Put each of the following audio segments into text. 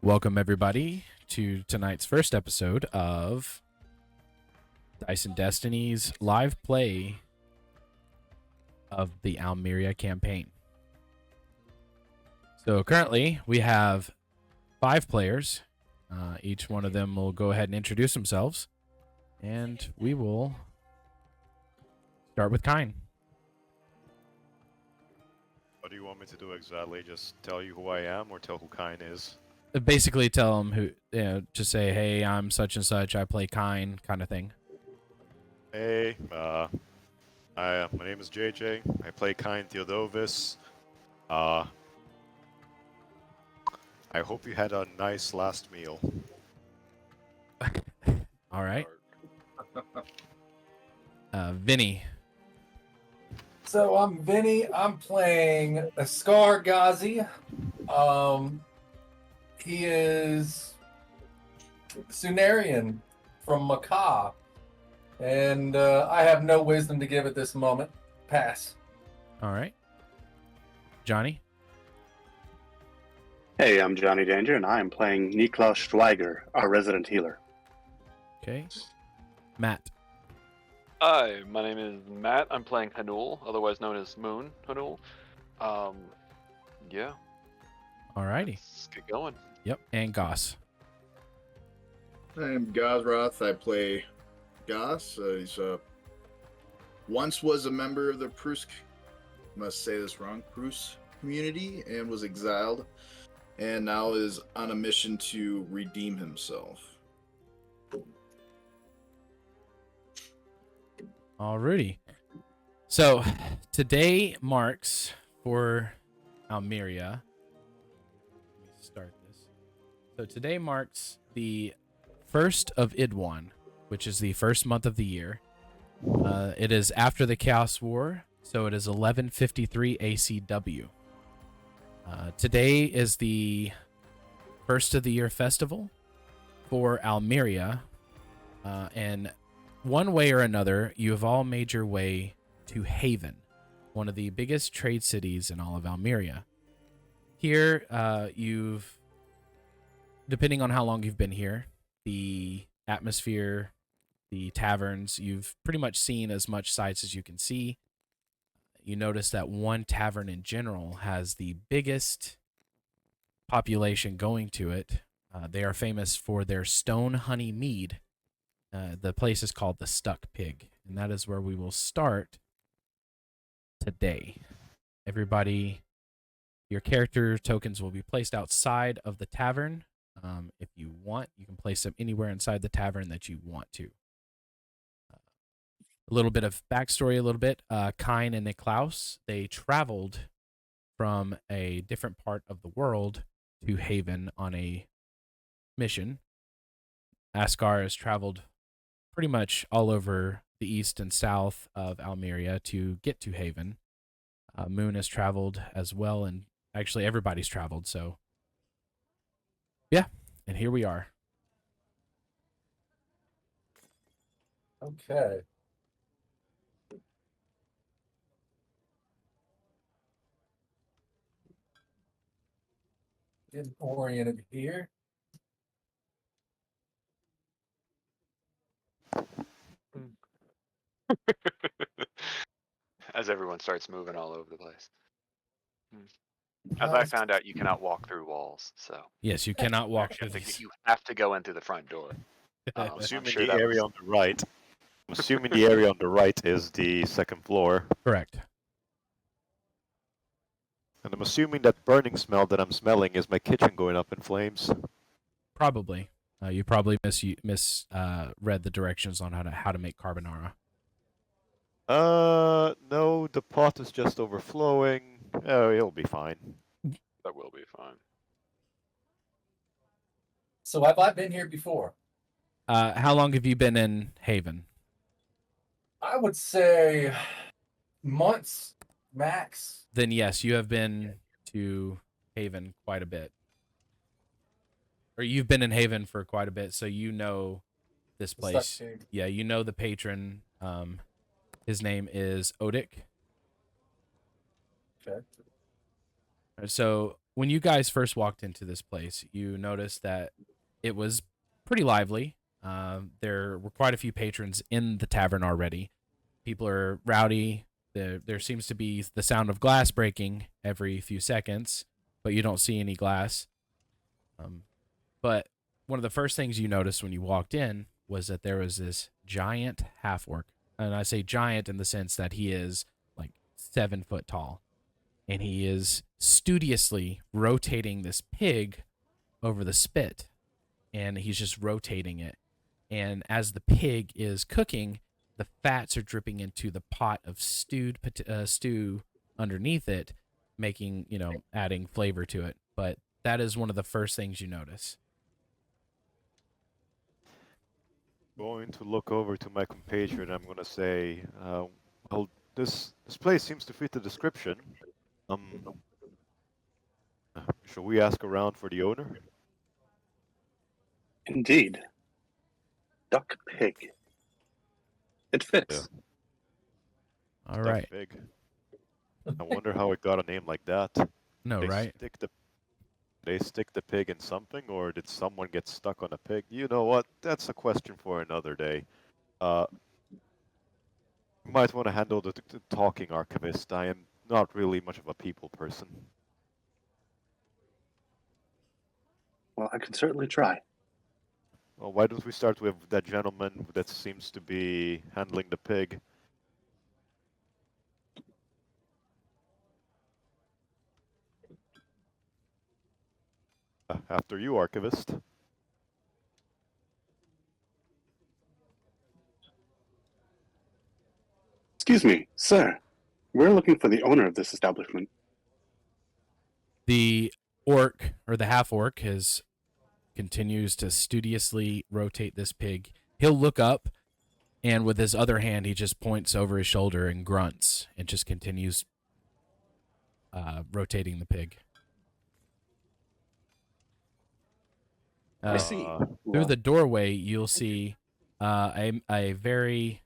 Welcome, everybody, to tonight's first episode of Dice and Destiny's live play of the Almeria campaign. So currently, we have 5 players. Each one of them will go ahead and introduce themselves, and we will start with Kyne. What do you want me to do exactly? Just tell you who I am or tell who Kyne is? Basically, tell them who, just say, hey, I'm such and such, I play Kyne, kind of thing. Hey, my name is JJ. I play Kyne Theodovis. I hope you had a nice last meal. All right. Vinny. So I'm Vinny. I'm playing Askar Ghazi. He is Sunarian from Macaw. And I have no wisdom to give at this moment. Pass. All right. Johnny. Hey, I'm Johnny Danger, and I am playing Niklaus Schweiger, our resident healer. Okay. Matt. Hi, my name is Matt. I'm playing Hanuel, otherwise known as Moon Hanuel. Yeah. Alrighty. Let's get going. Yep. And Gaus. I'm Gosroth. I play Gaus. He's once was a member of the Prus, must say this wrong, Prus community, and was exiled, and now is on a mission to redeem himself. Alrighty. So today marks for Almeria. Let me start this. So today marks the first of Idwan, which is the first month of the year. It is after the Chaos War, so it is 1153 ACW. Today is the first of the year festival for Almeria, and one way or another, you have all made your way to Haven, one of the biggest trade cities in all of Almeria. Here, depending on how long you've been here, the atmosphere, the taverns, you've pretty much seen as much sights as you can see. You notice that one tavern in general has the biggest population going to it. They are famous for their stone honey mead. The place is called the Stuck Pig, and that is where we will start today. Everybody, your character tokens will be placed outside of the tavern. If you want, you can place them anywhere inside the tavern that you want to. A little bit of backstory, Kyne and Niklaus, they traveled from a different part of the world to Haven on a mission. Askar has traveled pretty much all over the east and south of Almeria to get to Haven. Moon has traveled as well, and actually everybody's traveled, so yeah, and here we are. Okay. Getting oriented here. As everyone starts moving all over the place. As I found out, you cannot walk through walls, so Yes, you cannot walk through these. you have to go into the front door. I'm I'm assuming sure the that area was- on the right. I'm assuming the area on the right is the second floor. Correct. And I'm assuming that burning smell that I'm smelling is my kitchen going up in flames. Probably. You probably read the directions on how to make carbonara. No, the pot is just overflowing. Oh, it'll be fine. That will be fine. So have I been here before? How long have you been in Haven? I would say months max. Then yes, you have been to Haven quite a bit. Or you've been in Haven for quite a bit, so you know this place. Yeah, you know the patron. His name is Odic. Okay. So when you guys first walked into this place, you noticed that it was pretty lively. There were quite a few patrons in the tavern already. People are rowdy. There seems to be the sound of glass breaking every few seconds, but you don't see any glass. But one of the first things you noticed when you walked in was that there was this giant half-orc. And I say giant in the sense that he is like 7 foot tall. And he is studiously rotating this pig over the spit. And he's just rotating it. And as the pig is cooking, the fats are dripping into the pot of stew underneath it, making, adding flavor to it. But that is one of the first things you notice. Going to look over to my compatriot. I'm gonna say, well, this place seems to fit the description. Shall we ask around for the owner? Indeed. Duck pig. It fits. All right. Big. I wonder how it got a name like that. No, right? They stick the pig in something, or did someone get stuck on a pig? You know what? That's a question for another day. You might want to handle the talking archivist. I am not really much of a people person. Well, I can certainly try. Well, why don't we start with that gentleman that seems to be handling the pig? After you, archivist. Excuse me, sir. We're looking for the owner of this establishment. The orc, or the half-orc, continues to studiously rotate this pig. He'll look up, and with his other hand, he just points over his shoulder and grunts, and just continues rotating the pig. I see. Through the doorway, you'll see a very,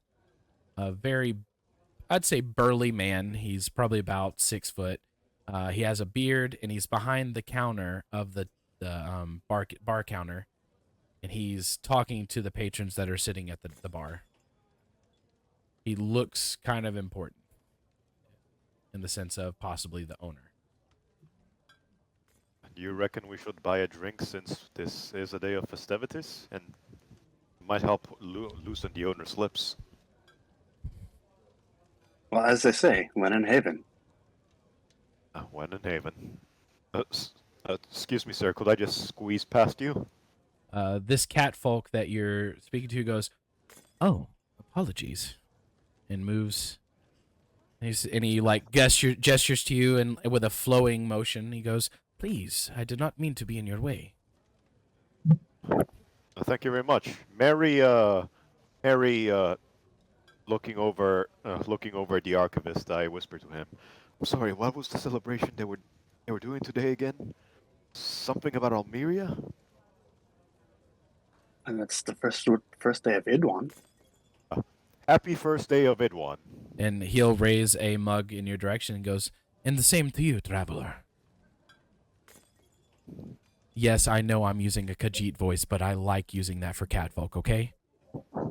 I'd say burly man. He's probably about 6 foot. He has a beard, and he's behind the counter of the bar counter, and he's talking to the patrons that are sitting at the bar. He looks kind of important in the sense of possibly the owner. Do you reckon we should buy a drink since this is a day of festivities? And might help loosen the owner's lips. Well, as they say, when in haven. When in haven. Excuse me, sir, could I just squeeze past you? This cat folk that you're speaking to goes, "Oh, apologies," and moves. And he like gestures to you, and with a flowing motion, he goes, "Please, I did not mean to be in your way." Thank you very much. Mary, looking over the archivist, I whisper to him, "I'm sorry, what was the celebration they were doing today again? Something about Almeria?" And it's the first day of Idwan. Happy first day of Idwan. And he'll raise a mug in your direction and goes, "And the same to you, traveler." Yes, I know I'm using a Khajiit voice, but I like using that for catfolk, okay?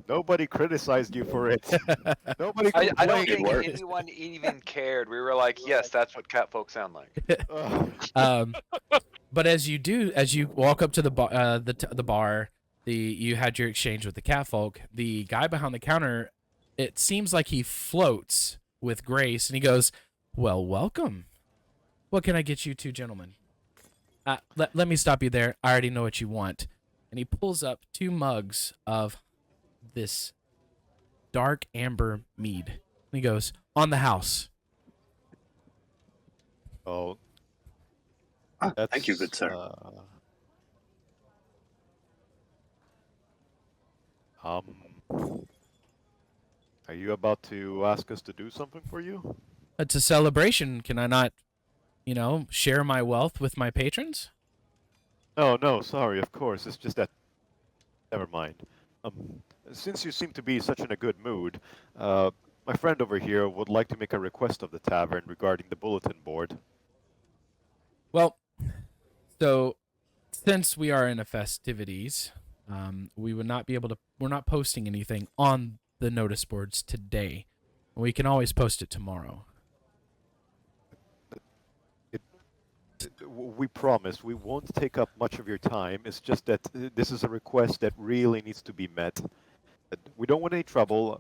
Nobody criticized you for it. Nobody complained. I don't think anyone even cared. We were like, yes, that's what catfolk sound like. But as you walk up to the bar, you had your exchange with the catfolk. The guy behind the counter, it seems like he floats with grace, and he goes, "Well, welcome. What can I get you two gentlemen?" Let me stop you there. I already know what you want. And he pulls up 2 mugs of this dark amber mead. And he goes, "On the house." Oh. Thank you, good sir. Are you about to ask us to do something for you? It's a celebration. Can I not, share my wealth with my patrons? Oh, no, sorry, of course. It's just that... Never mind. Since you seem to be such in a good mood, my friend over here would like to make a request of the tavern regarding the bulletin board. Well, So, since we are in the festivities, we would not be able to. We're not posting anything on the notice boards today. We can always post it tomorrow. We promise we won't take up much of your time. It's just that this is a request that really needs to be met. We don't want any trouble.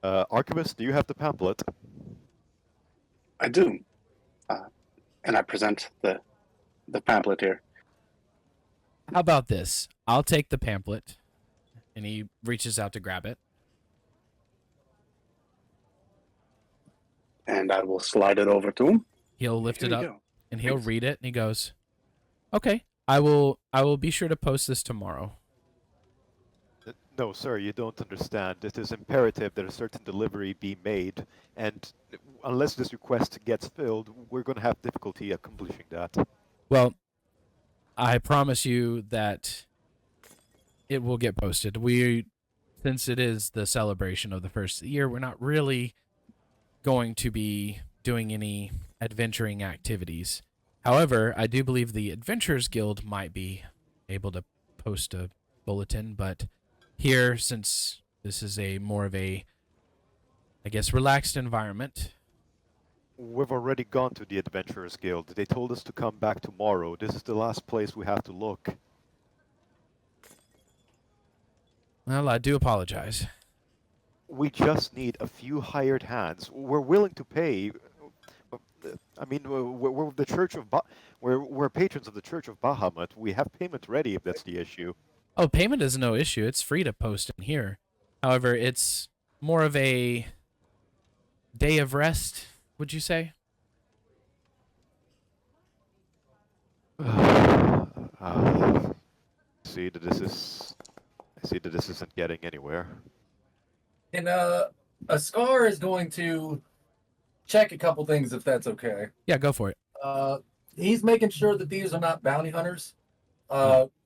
Archivist, do you have the pamphlet? I do. And I present the pamphlet here. How about this? I'll take the pamphlet, and he reaches out to grab it. And I will slide it over to him. He'll lift Here it you up, go. and he'll Thanks. read it, and he goes, "Okay, I will be sure to post this tomorrow." No, sir, you don't understand. It is imperative that a certain delivery be made, and unless this request gets filled, we're going to have difficulty accomplishing that. Well, I promise you that it will get posted. Since it is the celebration of the first year, we're not really going to be doing any adventuring activities. However, I do believe the Adventurers Guild might be able to post a bulletin, but here, since this is a more of a, I guess, relaxed environment. We've already gone to the Adventurers Guild. They told us to come back tomorrow. This is the last place we have to look. Well, I do apologize. We just need a few hired hands. We're willing to pay. I mean, we're the Church of we're patrons of the Church of Bahamut. We have payment ready if that's the issue. Oh, payment is no issue. It's free to post in here. However, it's more of a day of rest, would you say? See that this is. I see that this isn't getting anywhere. And Askar is going to check a couple things if that's okay. Yeah, go for it. He's making sure that these are not bounty hunters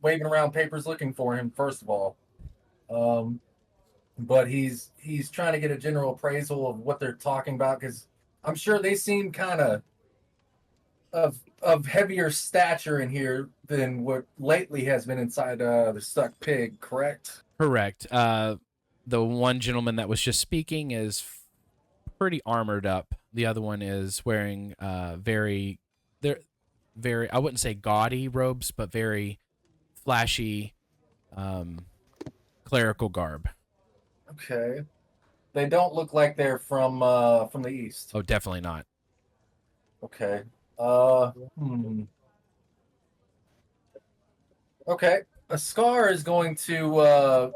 waving around papers looking for him, first of all. But he's trying to get a general appraisal of what they're talking about, because I'm sure they seem kind of heavier stature in here than what lately has been inside the stuck pig, correct? Correct. The one gentleman that was just speaking is pretty armored up. The other one is wearing very, I wouldn't say gaudy robes, but very flashy clerical garb. Okay. They don't look like they're from the east. Oh, definitely not. Okay. Okay. Askar is going to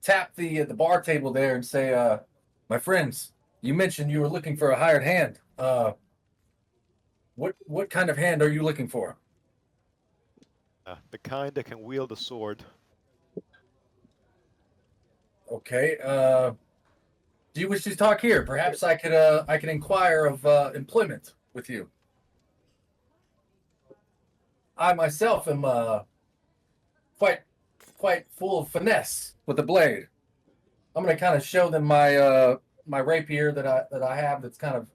tap the bar table there and say, "My friends, you mentioned you were looking for a hired hand. What kind of hand are you looking for?" The kind that can wield a sword. Okay. Do you wish to talk here? Perhaps I could inquire of employment with you. I myself am quite full of finesse with the blade. I'm gonna kind of show them my my rapier that I have that's kind of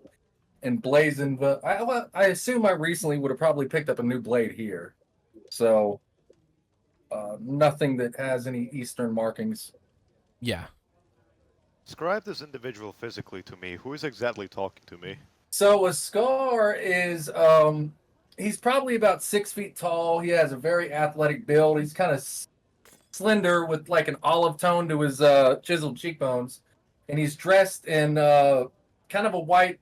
emblazoned. But I assume I recently would have probably picked up a new blade here, so nothing that has any Eastern markings. Yeah. Describe this individual physically to me. Who is exactly talking to me? So Askar is he's probably about 6 feet tall. He has a very athletic build. He's kind of slender with like an olive tone to his chiseled cheekbones, and he's dressed in kind of a white,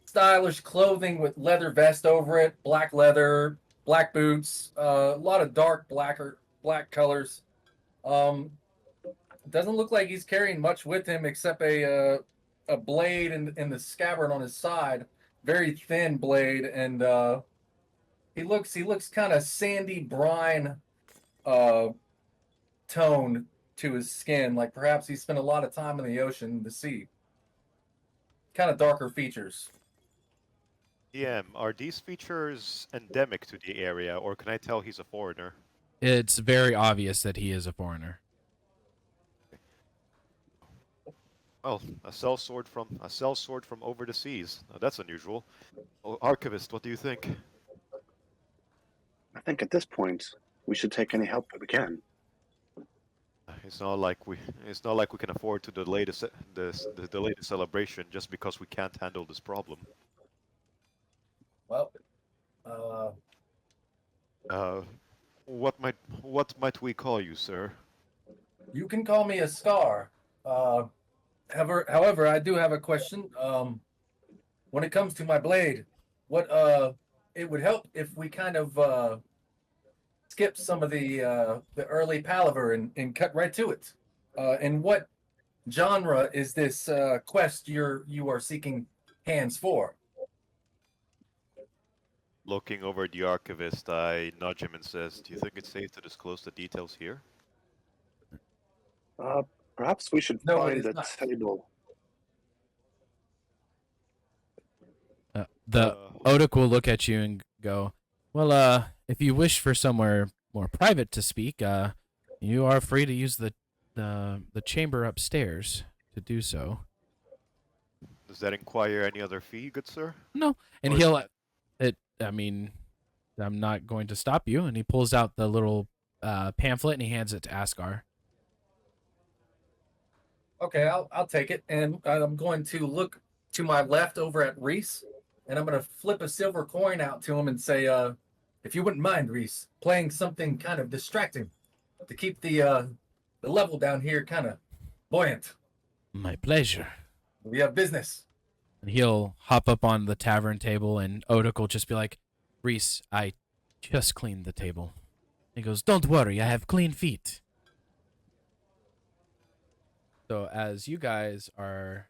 stylish clothing with leather vest over it, black leather, black boots, a lot of dark black colors. Doesn't look like he's carrying much with him except a blade in the scabbard on his side, very thin blade, and he looks kind of sandy brine tone to his skin, like perhaps he spent a lot of time in the ocean, the sea. Kind of darker features. DM, are these features endemic to the area, or can I tell he's a foreigner? It's very obvious that he is a foreigner. Well, a cell sword from over the seas. Now, that's unusual. Oh, Archivist, what do you think? I think at this point, we should take any help that we can. It's not like we can afford to delay delay the celebration just because we can't handle this problem. Well, What might we call you, sir? you can call me Askar. However, I do have a question. When it comes to my blade, what it would help if we kind of skip some of the early palaver and cut right to it. And what genre is this quest you are seeking hands for? Looking over at the Archivist, I nudge him and says, "Do you think it's safe to disclose the details here?" Perhaps we should No, it find is a not. table. The Odik will look at you and go, "Well, if you wish for somewhere more private to speak, you are free to use the chamber upstairs to do so." Does that inquire any other fee, good sir? No, and Or is he'll. I mean, I'm not going to stop you. And he pulls out the little pamphlet and he hands it to Askar. Okay, I'll take it, and I'm going to look to my left over at Reese, and I'm going to flip a silver coin out to him and say, "If you wouldn't mind, Reese, playing something kind of distracting to keep the level down here kind of buoyant. My pleasure. We have business." And he'll hop up on the tavern table, and Odik will just be like, "Reese, I just cleaned the table." He goes, "Don't worry, I have clean feet." So as you guys are...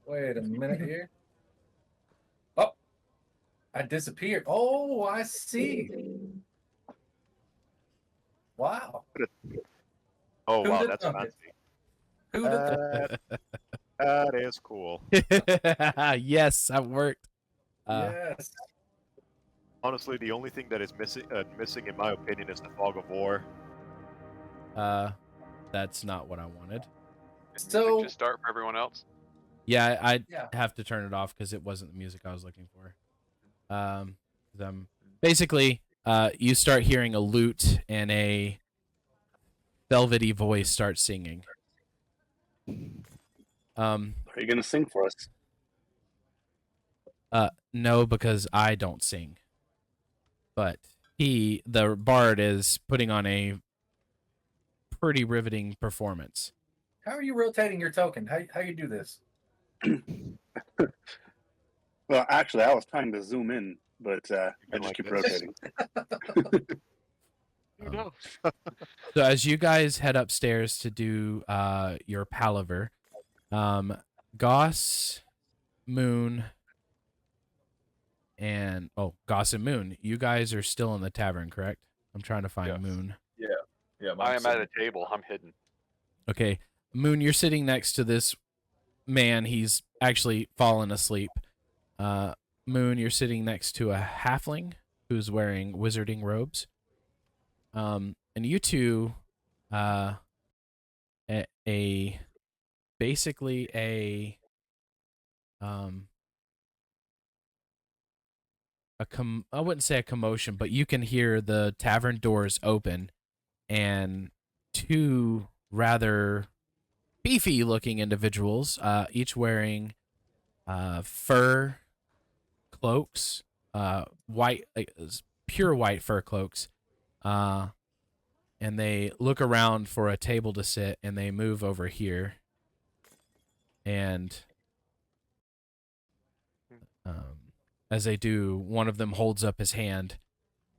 Wait a minute here. Oh, I disappeared. Oh, I see. Wow. Oh Who wow, did that's something? fancy. Who did that? That is cool. Yes, that worked. Yes. Honestly, the only thing that is missing in my opinion is the fog of war. That's not what I wanted. So Just start for everyone else. Yeah, I Yeah. have to turn it off because it wasn't the music I was looking for. Basically, you start hearing a lute and a velvety voice start singing. Are you going to sing for us? No, because I don't sing. But the bard, is putting on a pretty riveting performance. how are you rotating your token? How you do this? Well, actually, I was trying to zoom in, but I just like keep this? rotating. So as you guys head upstairs to do your palaver, Gaus, Moon, and Gaus and Moon, you guys are still in the tavern, correct? I'm trying to find Yes. Moon. Yeah, I am at a table. I'm hidden. Okay, Moon, you're sitting next to this man. He's actually fallen asleep. Moon, you're sitting next to a halfling who's wearing wizarding robes. And you two, basically a I wouldn't say a commotion, but you can hear the tavern doors open and two rather beefy looking individuals, each wearing fur cloaks, white, pure white fur cloaks, and they look around for a table to sit, and they move over here, and as they do, one of them holds up his hand,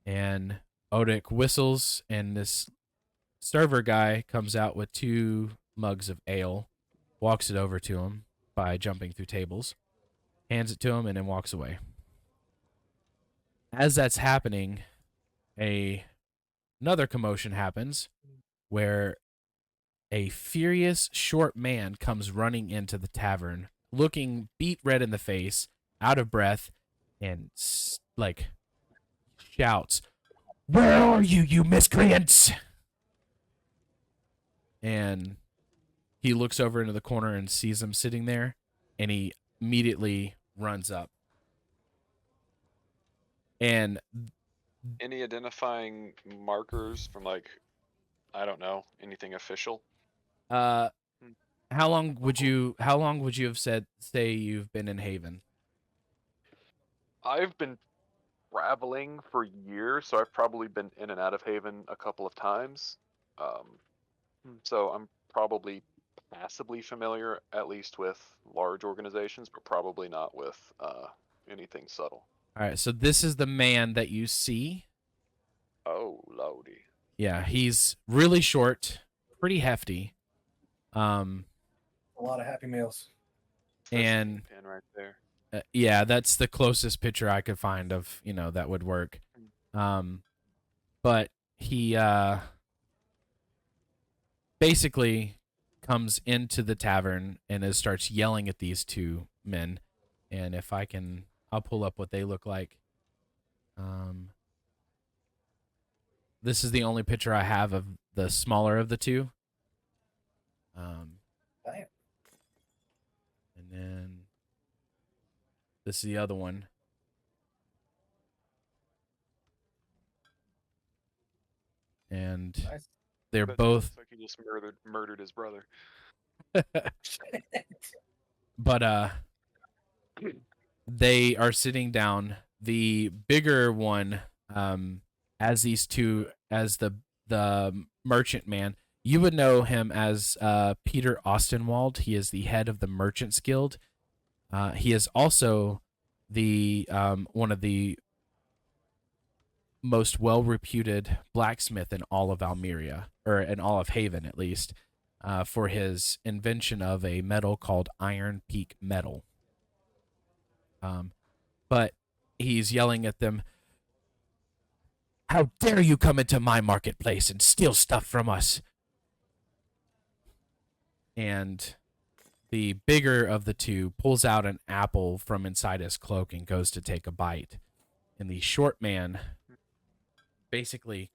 and Odik whistles, and this server guy comes out with 2 mugs of ale, walks it over to him by jumping through tables, hands it to him, and then walks away. As that's happening, another commotion happens where a furious short man comes running into the tavern, looking beat red in the face, out of breath, and shouts, "Where are you, you miscreants?" and he looks over into the corner and sees him sitting there, and he immediately runs up. And Any identifying markers from like, I don't know, anything official? how long would you have say you've been in Haven? I've been traveling for years, so I've probably been in and out of Haven a couple of times. So I'm probably passably familiar, at least with large organizations, but probably not with anything subtle. All right, so this is the man that you see. Oh, lordy. Yeah, he's really short, pretty hefty. A lot of Happy Meals. And Pin right there. yeah, that's the closest picture I could find of, that would work. But he basically comes into the tavern and starts yelling at these two men. And if I can, I'll pull up what they look like. This is the only picture I have of the smaller of the two. And then this is the other one. And Nice. they're But both. looks like he just murdered his brother. But they are sitting down. The bigger one, as the merchant man, you would know him as Peter Ostenwald. He is the head of the Merchants Guild. He is also the one of the most well-reputed blacksmith in all of Almeria, or in all of Haven at least, for his invention of a metal called Iron Peak Metal. But he's yelling at them, "How dare you come into my marketplace and steal stuff from us?" And the bigger of the two pulls out an apple from inside his cloak and goes to take a bite. And the short man basically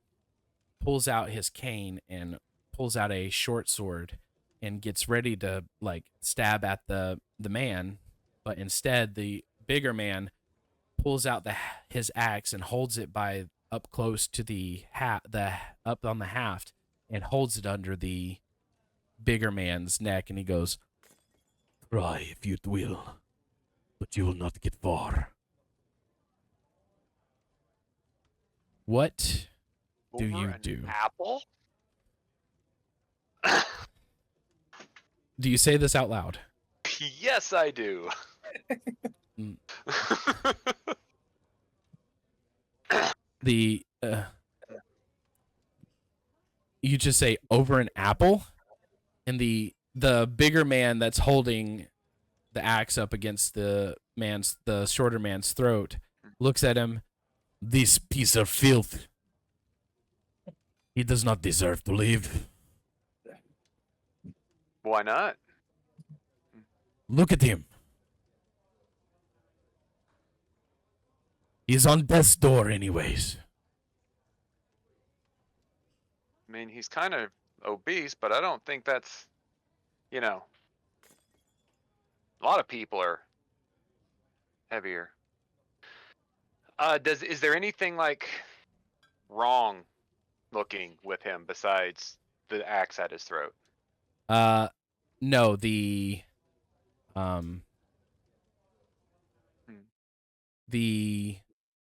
pulls out his cane and pulls out a short sword and gets ready to stab at the man, but instead the bigger man pulls out his axe and holds it by up close to up on the haft and holds it under the bigger man's neck, and he goes, "Try if you will, but you will not get far." What do Over you an do? Apple? Do you say this out loud? Yes, I do. Mm. You just say over an apple, and the bigger man that's holding the axe up against the shorter man's throat looks at him. "This piece of filth. He does not deserve to live. Why not? Look at him. He's on death's door anyways." I mean, he's kind of obese, but I don't think that's, a lot of people are heavier. Is there anything wrong looking with him besides the axe at his throat? No, the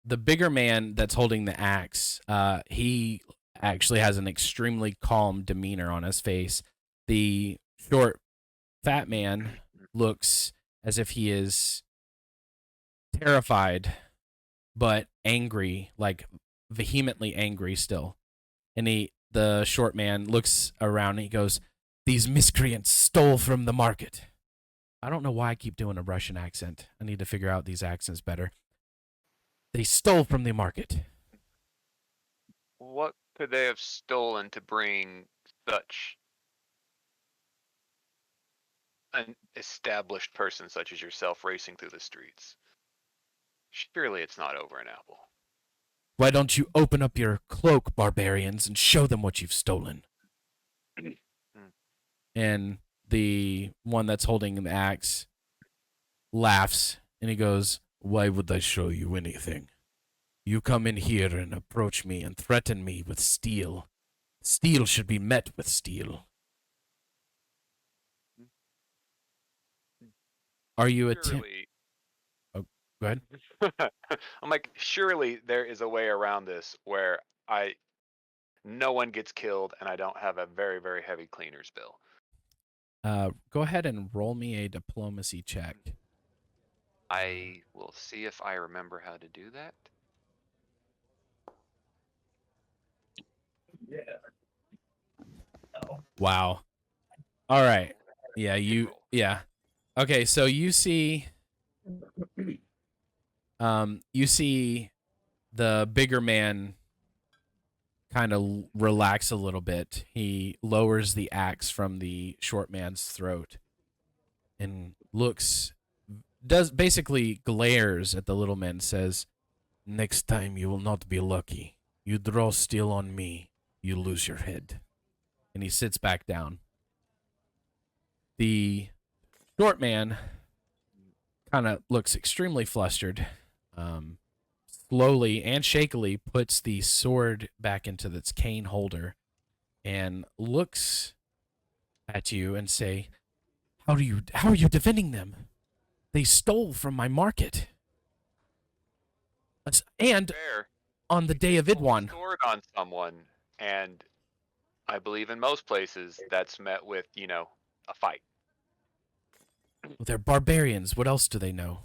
bigger man that's holding the axe, he actually has an extremely calm demeanor on his face. The short, fat man looks as if he is terrified, but angry, vehemently angry still. And the short man looks around and he goes, "These miscreants stole from the market." I don't know why I keep doing a Russian accent. I need to figure out these accents better. "They stole from the market." What could they have stolen to bring such an established person such as yourself racing through the streets? Surely it's not over an apple. "Why don't you open up your cloak, barbarians, and show them what you've stolen?" And the one that's holding the axe laughs and he goes, "Why would I show you anything? You come in here and approach me and threaten me with steel. Steel should be met with steel. Are you Surely, Oh, go ahead. I'm like, surely there is a way around this where no one gets killed and I don't have a very, very heavy cleaner's bill. Go ahead and roll me a diplomacy check. I will see if I remember how to do that. Yeah. Oh. Wow. All right. Yeah, Good roll. yeah. Okay, so you see the bigger man kind of relax a little bit. He lowers the axe from the short man's throat and basically glares at the little man, says, "Next time you will not be lucky. You draw steel on me, you lose your head." And he sits back down. The short man kind of looks extremely flustered. Slowly and shakily puts the sword back into its cane holder and looks at you and say, how are you defending them? They stole from my market. And Fair. on the day of Pull a Idwan. sword on someone, and I believe in most places that's met with, a fight. They're barbarians. What else do they know?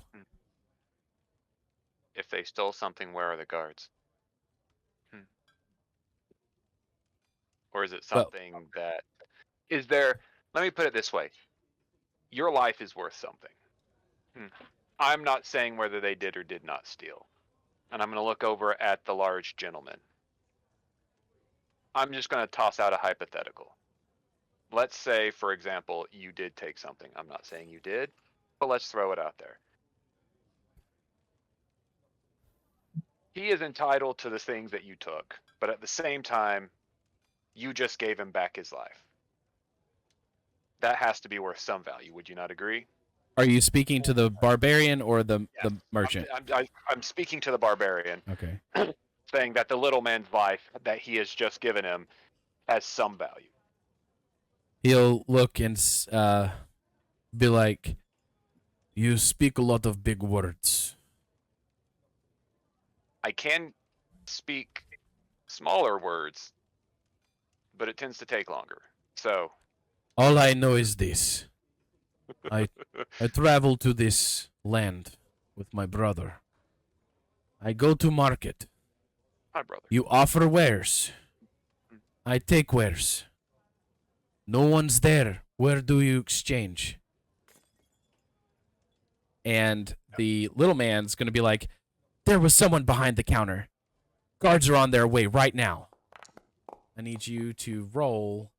If they stole something, where are the guards? Or is it something that is there? Let me put it this way: your life is worth something. I'm not saying whether they did or did not steal, and I'm going to look over at the large gentleman. I'm just going to toss out a hypothetical. Let's say, for example, you did take something. I'm not saying you did, but let's throw it out there. He is entitled to the things that you took, but at the same time, you just gave him back his life. That has to be worth some value. Would you not agree? Are you speaking to the barbarian or the merchant? I'm speaking to the barbarian, Okay. saying that the little man's life that he has just given him has some value. He'll look and be like, "You speak a lot of big words." I can speak smaller words, but it tends to take longer. So All I know is this. I travel to this land with my brother. I go to market. my brother. You offer wares. I take wares. No one's there. Where do you exchange? And the little man's going to be like, "There was someone behind the counter. Guards are on their way right now." I need you to roll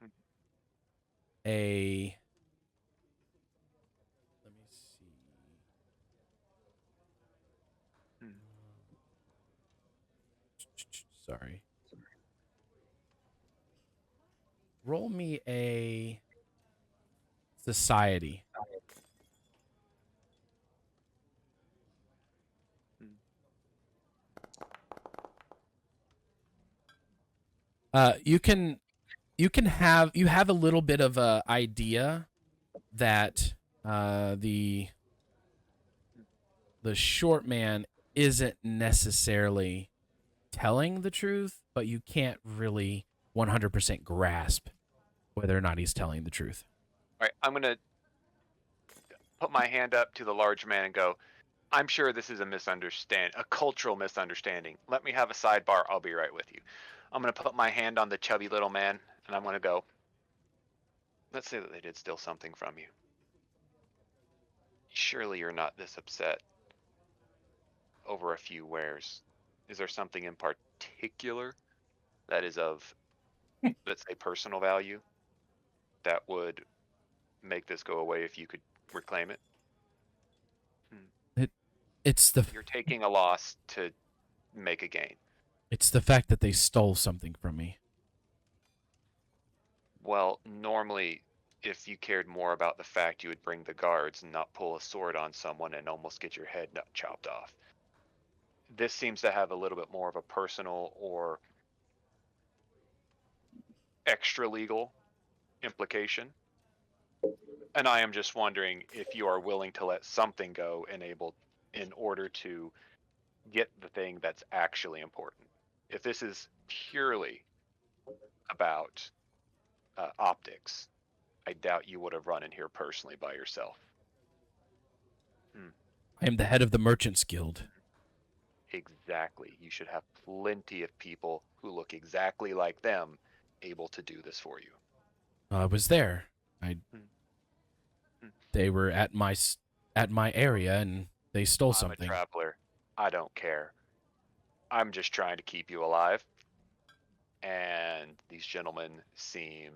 a... Let me see. Sorry. Roll me a society. You have a little bit of a idea that the short man isn't necessarily telling the truth, but you can't really 100% grasp whether or not he's telling the truth. All right, I'm going to put my hand up to the large man and go, I'm sure this is a cultural misunderstanding. Let me have a sidebar. I'll be right with you. I'm going to put my hand on the chubby little man, and I'm going to go, let's say that they did steal something from you. Surely you're not this upset over a few wares. Is there something in particular that is of, let's say, personal value that would make this go away if you could reclaim it? You're taking a loss to make a gain. It's the fact that they stole something from me. Well, normally if you cared more about the fact you would bring the guards and not pull a sword on someone and almost get your head chopped off. This seems to have a little bit more of a personal or extra legal implication. And I am just wondering if you are willing to let something go in order to get the thing that's actually important. If this is purely about optics, I doubt you would have run in here personally by yourself. I am the head of the Merchants Guild. Exactly. You should have plenty of people who look exactly like them able to do this for you. I was there. They were at my area and they stole I'm something. a traveler. I don't care. I'm just trying to keep you alive. And these gentlemen seem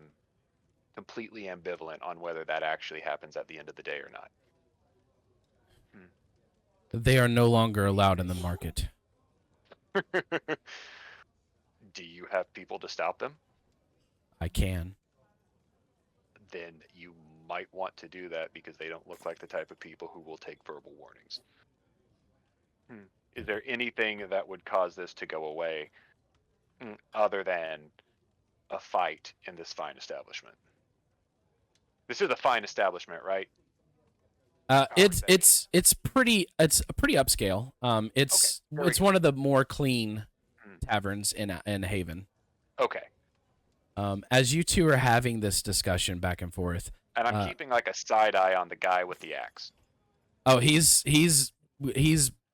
completely ambivalent on whether that actually happens at the end of the day or not. They are no longer allowed in the market. Do you have people to stop them? I can. Then you might want to do that because they don't look like the type of people who will take verbal warnings. Is there anything that would cause this to go away other than a fight in this fine establishment? This is a fine establishment, right? It's pretty upscale. It's very it's good. one of the more clean taverns in Haven. Okay. As you two are having this discussion back and forth, And I'm keeping like a side eye on the guy with the axe. oh, he's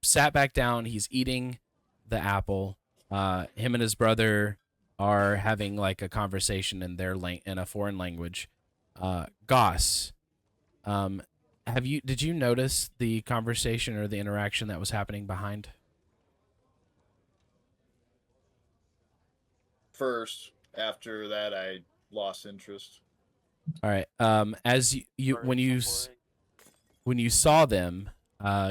sat back down. He's eating the apple. Him and his brother are having like a conversation in in a foreign language. Gaus, did you notice the conversation or the interaction that was happening behind? First, after that, I lost interest. All right. As when you saw them,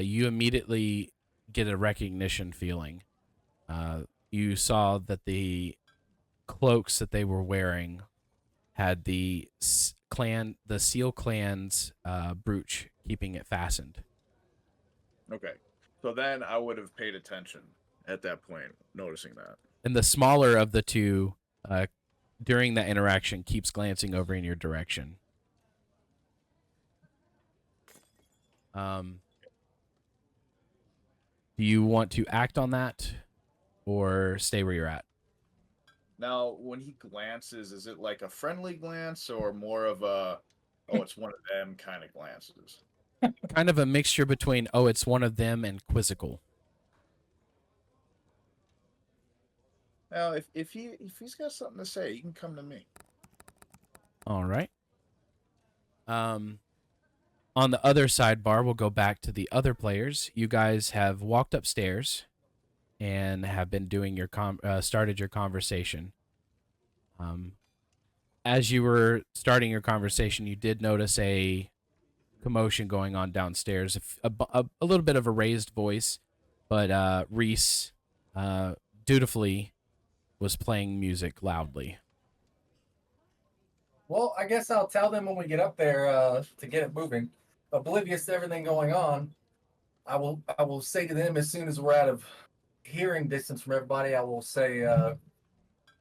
you immediately get a recognition feeling. You saw that the cloaks that they were wearing had the Seal Clan's brooch keeping it fastened. Okay. So then I would have paid attention at that point, noticing that. And the smaller of the two, during that interaction, keeps glancing over in your direction. Do you want to act on that or stay where you're at? Now, when he glances, is it like a friendly glance or more of a, oh, it's one of them kind of glances? Kind of a mixture between, oh, it's one of them and quizzical. Now, if he's got something to say, he can come to me. All right. On the other sidebar, we'll go back to the other players. You guys have walked upstairs and have been doing your started your conversation. As you were starting your conversation, you did notice a commotion going on downstairs. A little bit of a raised voice, but Reese dutifully was playing music loudly. Well, I guess I'll tell them when we get up there to get it moving. Oblivious to everything going on, I will say to them as soon as we're out of hearing distance from everybody, I will say,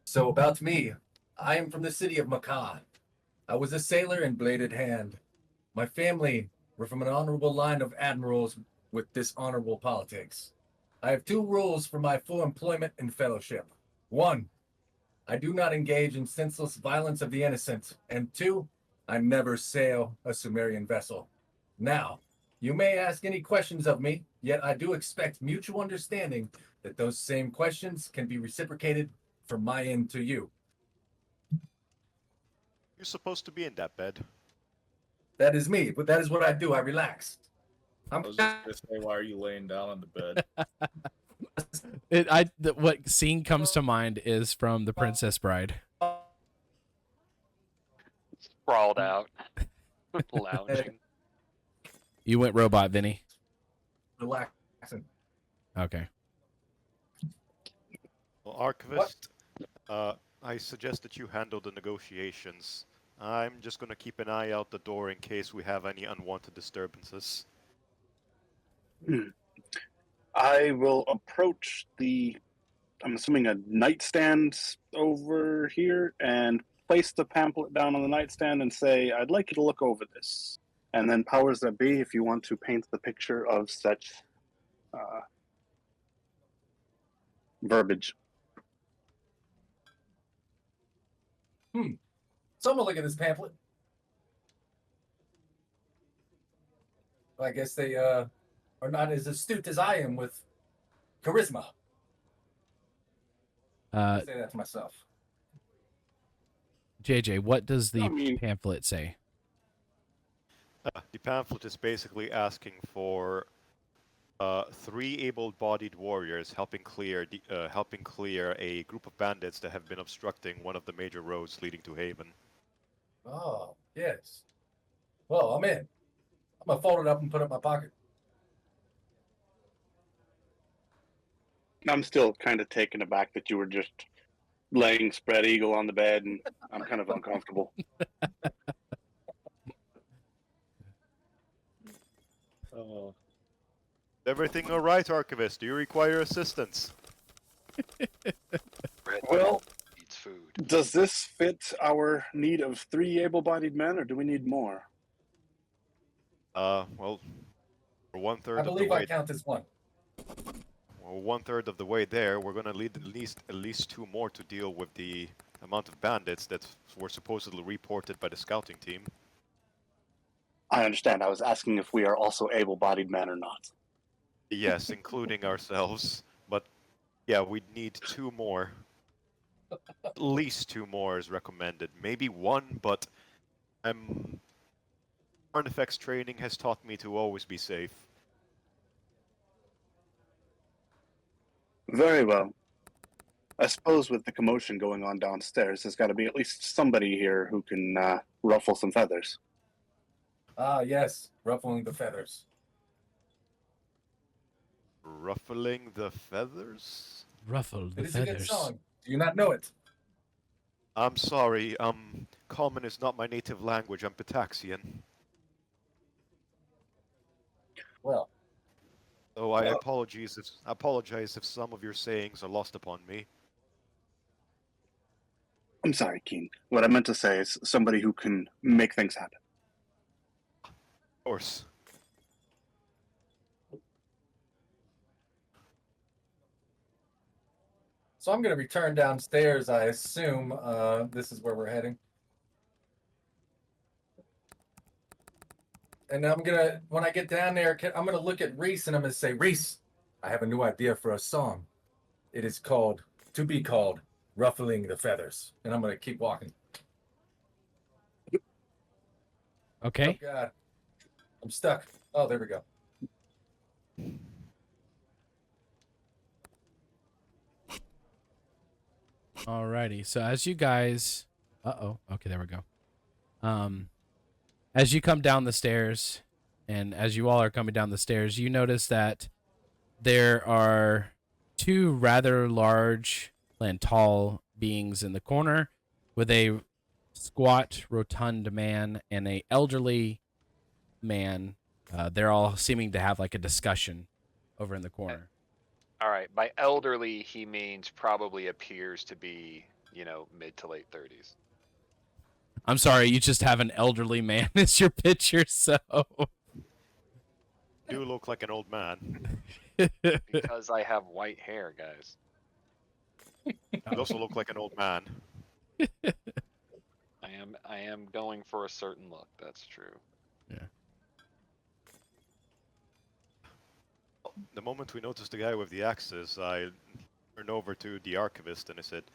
so about me, I am from the city of Macaw. I was a sailor in bladed hand. My family were from an honorable line of admirals with dishonorable politics. I have 2 rules for my full employment and fellowship. 1, I do not engage in senseless violence of the innocent. And 2, I never sail a Sumerian vessel. Now, you may ask any questions of me, yet I do expect mutual understanding that those same questions can be reciprocated from my end to you. You're supposed to be in that bed. That is me, but that is what I do. I relax. I was just gonna say, why are you laying down on the bed? What scene comes to mind is from The Princess Bride. Sprawled out, lounging. You went robot, Vinny. Relaxing. Okay. Well, Archivist, I suggest that you handle the negotiations I'm just gonna keep an eye out the door in case we have any unwanted disturbances. I will approach the, I'm assuming a nightstand over here, and place the pamphlet down on the nightstand and say, I'd like you to look over this. And then powers that be, if you want to paint the picture of such verbiage. So I'm gonna look at this pamphlet. I guess they are not as astute as I am with charisma. I say that to myself. JJ, what does the I mean- pamphlet say? The pamphlet is basically asking for 3 able-bodied warriors helping clear a group of bandits that have been obstructing one of the major roads leading to Haven. Oh, yes. Well, I'm in. I'm gonna fold it up and put it in my pocket. I'm still kind of taken aback that you were just laying spread eagle on the bed, and I'm kind of uncomfortable. Everything all right, Archivist? Do you require assistance? Red Well, eats food. does this fit our need of 3 able-bodied men, or do we need more? Well, for I 1/3 of the believe I way, count as one. well, 1/3 of the way there, we're gonna need at least 2 more to deal with the amount of bandits that were supposedly reported by the scouting team. I understand. I was asking if we are also able-bodied men or not. Yes, including ourselves. But yeah, we'd need 2 more. At least 2 more is recommended. Maybe 1, but Artifacts training has taught me to always be safe. Very well. I suppose with the commotion going on downstairs, there's got to be at least somebody here who can ruffle some feathers. Ah, yes, ruffling the feathers. Ruffling the feathers? Ruffle the It is a good feathers. song. Do you not know it? I'm sorry, Common is not my native language, I'm Pitaxian. Well, So I apologize if some of your sayings are lost upon me. I'm sorry, Kyne. What I meant to say is somebody who can make things happen. Of course. so I'm gonna return downstairs. I assume this is where we're heading. And I'm gonna, when I get down there, I'm gonna look at Reese and I'm gonna say, Reese, I have a new idea for a song. It is called, to be called, Ruffling the Feathers. And I'm gonna keep walking. Okay. Oh God, I'm stuck. Oh, there we go. Alrighty. So as you guys, okay, there we go. As you come down the stairs, and as you all are coming down the stairs, you notice that there are 2 rather large and tall beings in the corner, with a squat, rotund man and a elderly man. They're all seeming to have like a discussion over in the corner. All right, by elderly, he means probably appears to be, mid to late 30s. I'm sorry, you just have an elderly man as your picture, so. You look like an old man. Because I have white hair, guys. You also look like an old man. I am going for a certain look, that's true. The moment we noticed the guy with the axes, I turned over to the archivist and I said,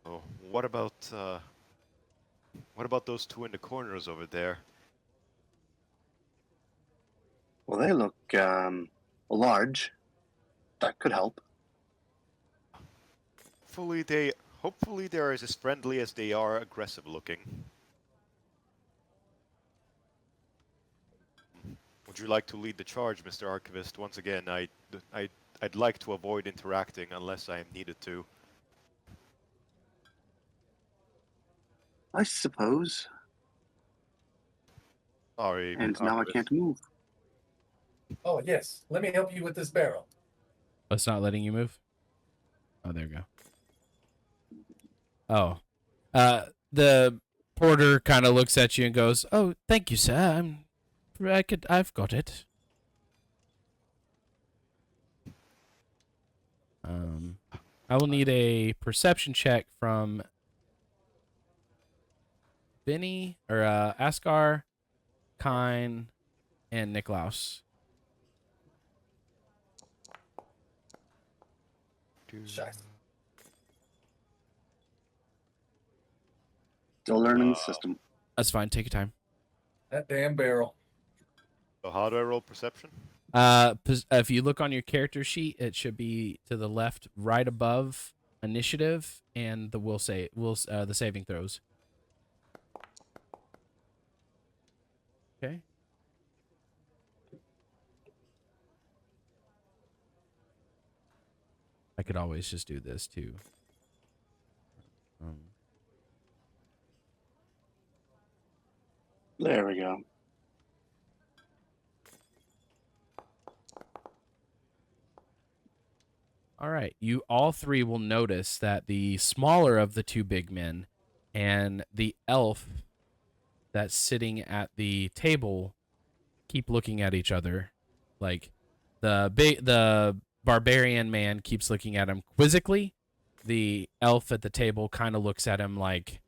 "Oh, what about those 2 in the corners over there?" Well, they look large. That could help. Hopefully they are as friendly as they are aggressive looking. Would you like to lead the charge, Mr. Archivist? Once again, I'd like to avoid interacting unless I am needed to. I suppose. Sorry. And now I Archivist. can't move. Oh yes, let me help you with this barrel. Oh, it's not letting you move? Oh, there we go. Oh. The porter kind of looks at you and goes, "Oh, thank you, sir. I've got it." I will need a perception check from Benny or Askar, Kyne, and Niklaus. Scheiße. Still learning the system. That's fine. Take your time. That damn barrel. So how do I roll perception? If you look on your character sheet, it should be to the left, right above initiative and the the saving throws. Okay. I could always just do this too. There we go. All right. You all three will notice that the smaller of the two big men and the elf that's sitting at the table keep looking at each other. Like the barbarian man keeps looking at him quizzically. The elf at the table kind of looks at him like,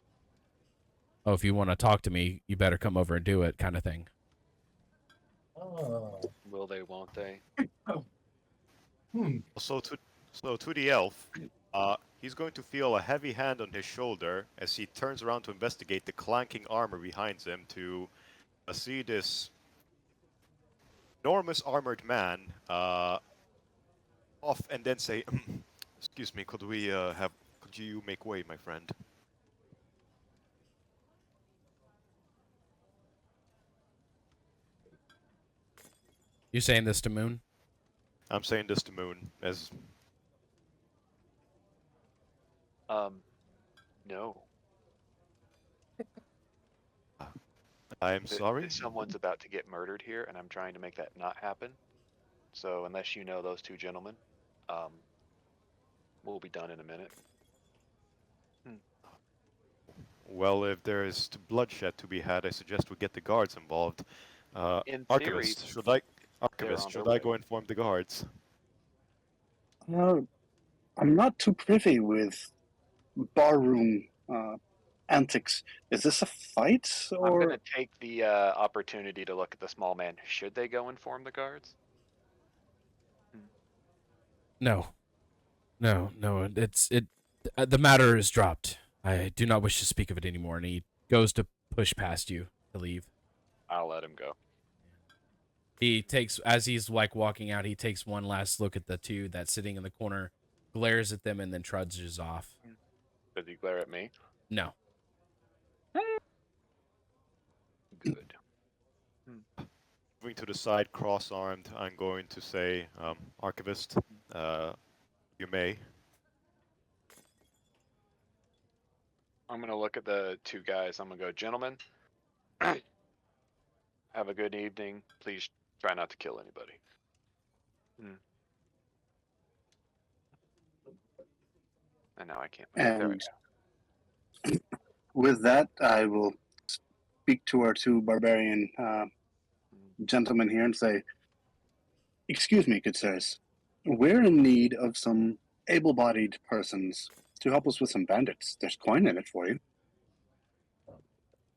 "Oh, if you want to talk to me, you better come over and do it," kind of thing. Oh. Will they, won't they? So to the elf, he's going to feel a heavy hand on his shoulder as he turns around to investigate the clanking armor behind him to see this enormous armored man off and then say, "Excuse me, could you make way, my friend?" You saying this to Moon? I'm saying this to Moon as No. I'm sorry. Someone's about to get murdered here, and I'm trying to make that not happen. So unless you know those two gentlemen, we'll be done in a minute. Well, if there is bloodshed to be had, I suggest we get the guards involved. In theory, Archivist, should I on their go way. inform the guards? I'm not too privy with barroom antics. Is this a fight I'm or? going to take the opportunity to look at the small man. Should they go inform the guards? No. The matter is dropped. I do not wish to speak of it anymore. And he goes to push past you to leave. I'll let him go. He takes, as he's like walking out, he takes one last look at the two that's sitting in the corner, glares at them, and then trudges off. Does he glare at me? No. Good. Moving to the side, cross-armed, I'm going to say, Archivist, you may. I'm going to look at the two guys. I'm going to go, "Gentlemen, have a good evening. Please try not to kill anybody." And now I can't. There we And go. with that, I will speak to our two barbarian gentlemen here and say, "Excuse me, good sirs. We're in need of some able-bodied persons to help us with some bandits. There's coin in it for you."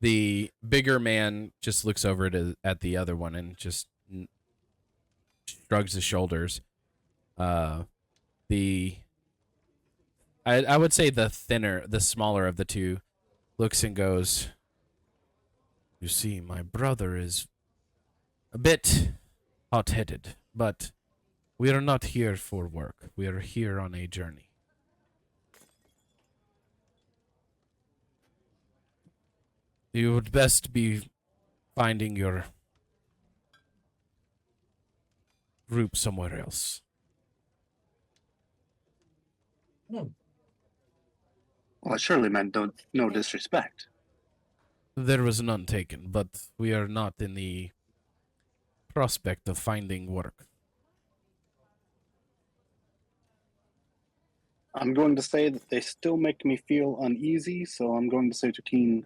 The bigger man just looks over at the other one and just shrugs his shoulders. I would say the smaller of the two, looks and goes, "You see, my brother is a bit hot-headed, but we are not here for work. We are here on a journey. You would best be finding your group somewhere else." Well, I surely meant no disrespect. There was none taken, but we are not in the prospect of finding work. I'm going to say that they still make me feel uneasy, so I'm going to say to Keen,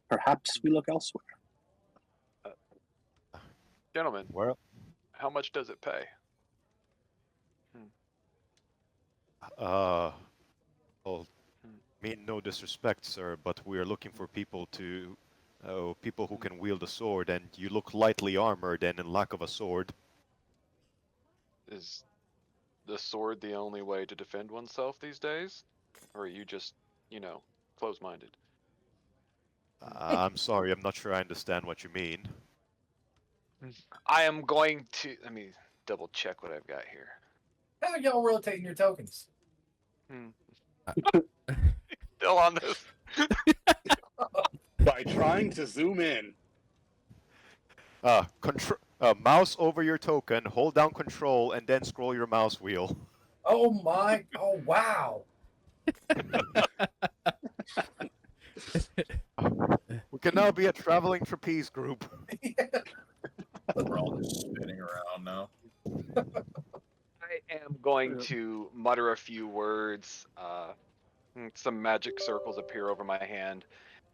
perhaps we look elsewhere. Gentlemen, Well, how much does it pay? well, mean no disrespect, sir, but we are looking for people to, people who can wield a sword, and you look lightly armored and in lack of a sword. Is the sword the only way to defend oneself these days? Or are you just, close-minded? I'm sorry, I'm not sure I understand what you mean. I am going to, let me double check what I've got here. How are y'all rotating your tokens? Still on this. By trying to zoom in. Mouse over your token, hold down control, and then scroll your mouse wheel. Oh my! Oh wow! We can now be a traveling trapeze group. We're all just spinning around now. I am going to mutter a few words. Some magic circles appear over my hand,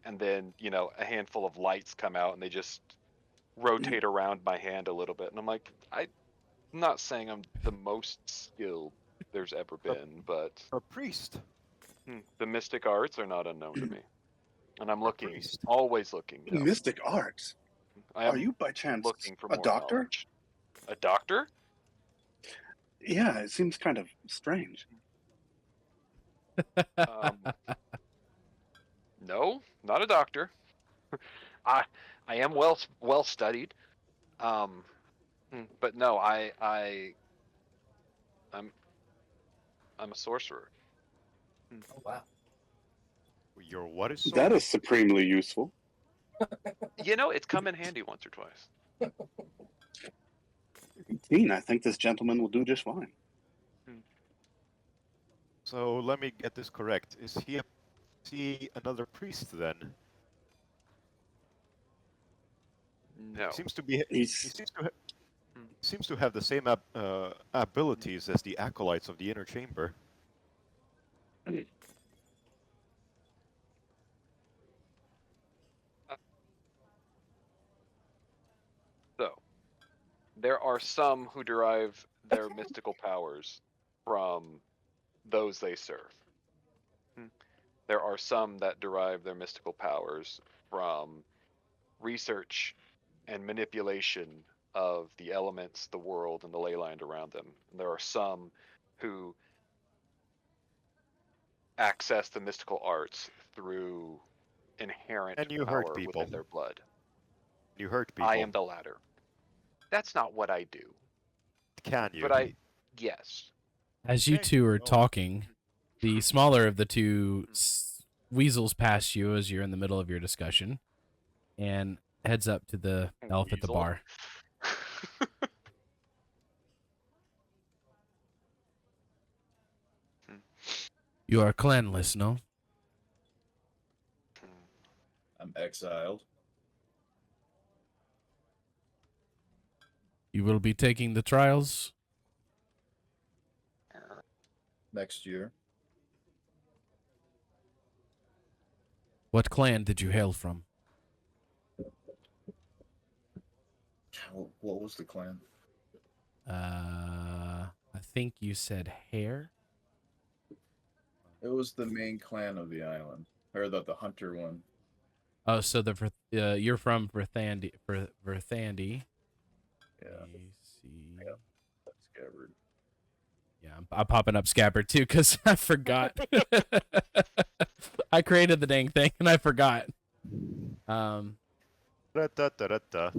and then, a handful of lights come out, and they just rotate around my hand a little bit. And I'm like, I'm not saying I'm the most skilled there's ever been, but A priest. the mystic arts are not unknown to me. And I'm looking, priest. always looking. No. Mystic arts. I am Are you by chance looking for a more doctor? knowledge. A doctor? Yeah, it seems kind of strange. No, not a doctor. I am well studied. But no, I'm a sorcerer. Oh wow! Your what is That is supremely useful. It's come in handy once or twice. Keen, I think this gentleman will do just fine. So let me get this correct. Is he another priest then? No. Seems to be. He's Seems to have the same abilities as the acolytes of the inner chamber. So, there are some who derive their mystical powers from those they serve. There are some that derive their mystical powers from research and manipulation of the elements, the world, and the ley line around them. And there are some who access the mystical arts through inherent And you power hurt people. within their blood. You hurt people. I am the latter. That's not what I do. Can you? But yes. As you Okay. two are Oh. talking, the smaller of the two weasels past you as you're in the middle of your discussion and heads up to the elf at the Weasel. bar. You are clanless, no? I'm exiled. You will be taking the trials? Next year. What clan did you hail from? What was the clan? I think you said hair? It was the main clan of the island, or the hunter one. Oh, so you're from Verthandi. Verthandi. Yeah, AC. that's Scabbard. Yeah, I'm popping up Scabbard too because I forgot. I created the dang thing and I forgot. Da-da-da-da-da-da.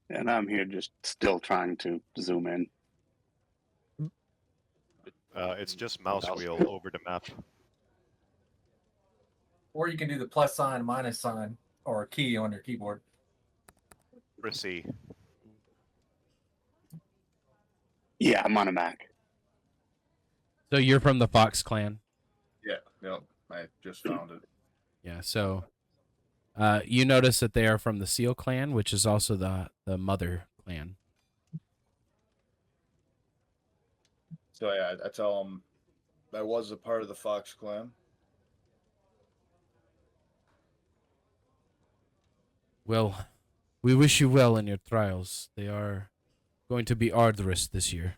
and I'm here just still trying to zoom in. It's just mouse wheel over the map. or you can do the plus sign, minus sign, or a key on your keyboard. Proceed. Yeah, I'm on a Mac. So you're from the Fox clan. Yeah, yep. I just found it. Yeah. So, you notice that they are from the Seal clan, which is also the mother clan. So yeah, I tell him I was a part of the Fox clan. Well, we wish you well in your trials. They are going to be arduous this year.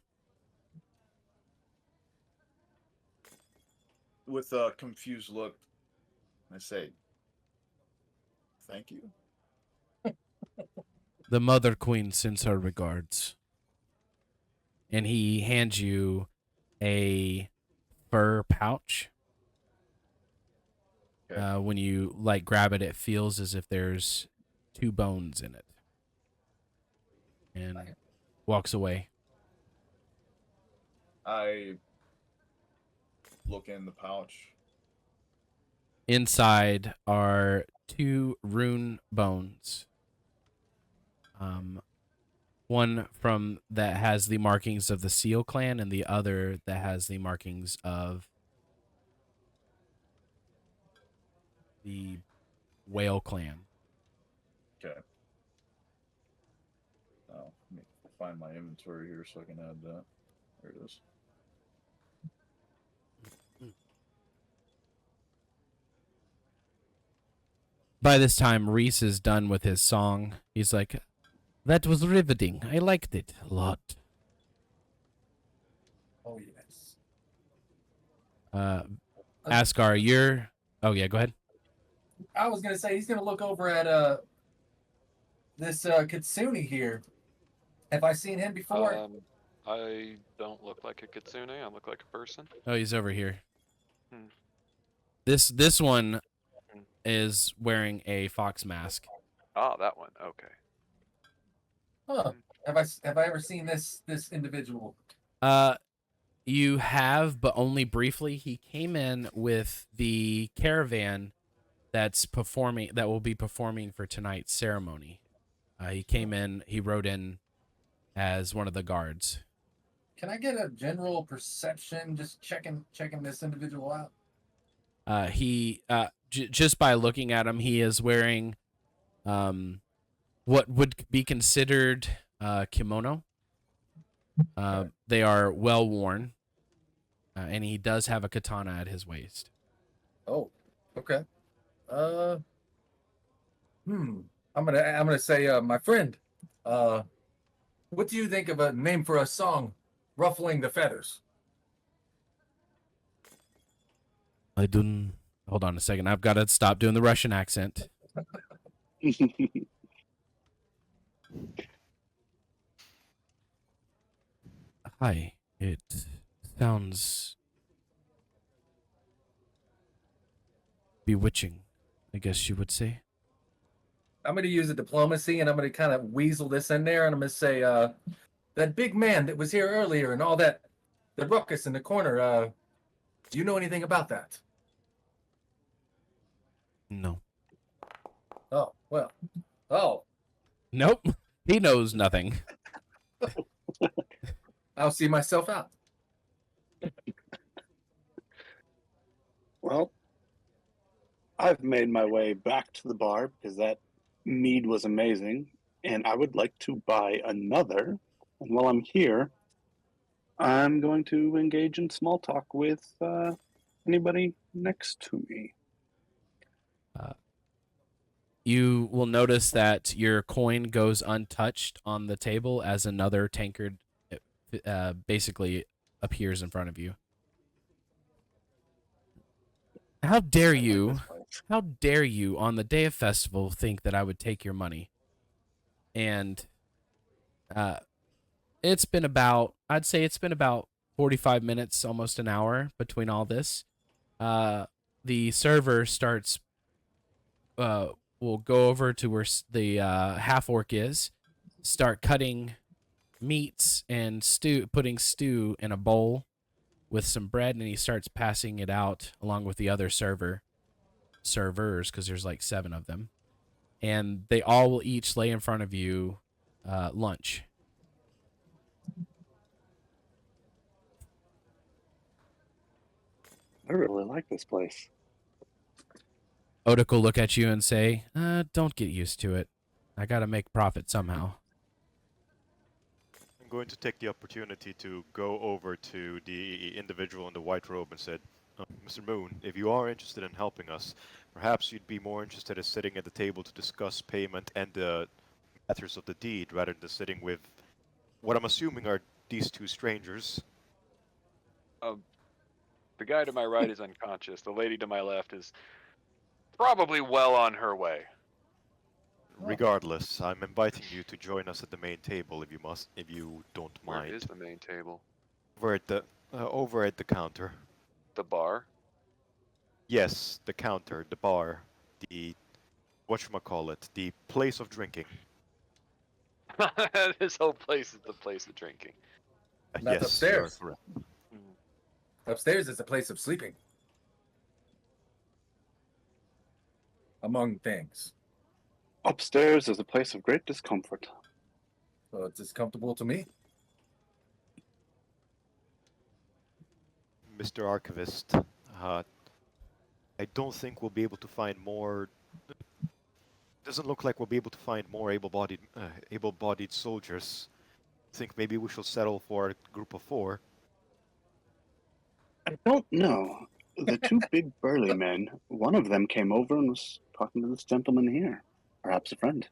With a confused look, I say, "Thank you." The Mother Queen sends her regards. And he hands you a fur pouch. Okay. When you like grab it, it feels as if there's 2 bones in it. And walks away. I look in the pouch. Inside are 2 rune bones. One from that has the markings of the Seal clan, and the other that has the markings of the Whale clan. Okay. Oh, let me find my inventory here so I can add that. There it is. By this time, Reese is done with his song. He's like, "That was riveting. I liked it a lot." Oh yes. Askar, you're... Oh, yeah, go ahead. I was gonna say he's gonna look over at this Kitsune here. Have I seen him before? I don't look like a kitsune. I look like a person. Oh, he's over here. Hmm. This one is wearing a fox mask. Ah, that one. Okay. Huh. Have I ever seen this individual? You have, but only briefly. He came in with the caravan that will be performing for tonight's ceremony. He came in, he rode in as one of the guards. Can I get a general perception, just checking this individual out? Just by looking at him, he is wearing what would be considered kimono. They are well worn, and he does have a katana at his waist. Oh, okay. I'm gonna say, my friend, what do you think of a name for a song, "Ruffling the Feathers"? Hold on a second. I've got to stop doing the Russian accent. Hi. It sounds bewitching, I guess you would say. I'm gonna use a diplomacy, and I'm gonna kind of weasel this in there, and I'm gonna say, that big man that was here earlier, and all that, the ruckus in the corner. Do you know anything about that? No. Oh well. Oh, Nope. He knows nothing. I'll see myself out. Well, I've made my way back to the bar because that mead was amazing, and I would like to buy another. And while I'm here, I'm going to engage in small talk with anybody next to me. You will notice that your coin goes untouched on the table as another tankard basically appears in front of you. How dare you on the day of festival think that I would take your money? And it's been about 45 minutes, almost an hour between all this. The server starts will go over to where the half orc is, start cutting meats and putting stew in a bowl with some bread, and he starts passing it out along with the other server. servers, because there's like 7 of them, and they all will each lay in front of you lunch. I really like this place. Odic will look at you and say, don't get used to it. I gotta make profit somehow. I'm going to take the opportunity to go over to the individual in the white robe and said, Mr. Moon, if you are interested in helping us, perhaps you'd be more interested in sitting at the table to discuss payment and the matters of the deed rather than sitting with what I'm assuming are these 2 strangers. The guy to my right is unconscious. The lady to my left is probably well on her way. Regardless, I'm inviting you to join us at the main table if you don't Where mind. is the main table? Over at the counter. The bar? Yes, the counter, the bar, the whatchamacallit, the place of drinking. This whole place is the place of drinking. That's Yes, you are upstairs. correct. Upstairs is a place of sleeping. Among things. Upstairs is a place of great discomfort. So it's as comfortable to me. Mr. Archivist, I don't think we'll be able to find more. Doesn't look like we'll be able to find more able-bodied soldiers. I think maybe we shall settle for a group of 4. I don't know. The 2 big burly men, one of them came over and was talking to this gentleman here. Perhaps a friend.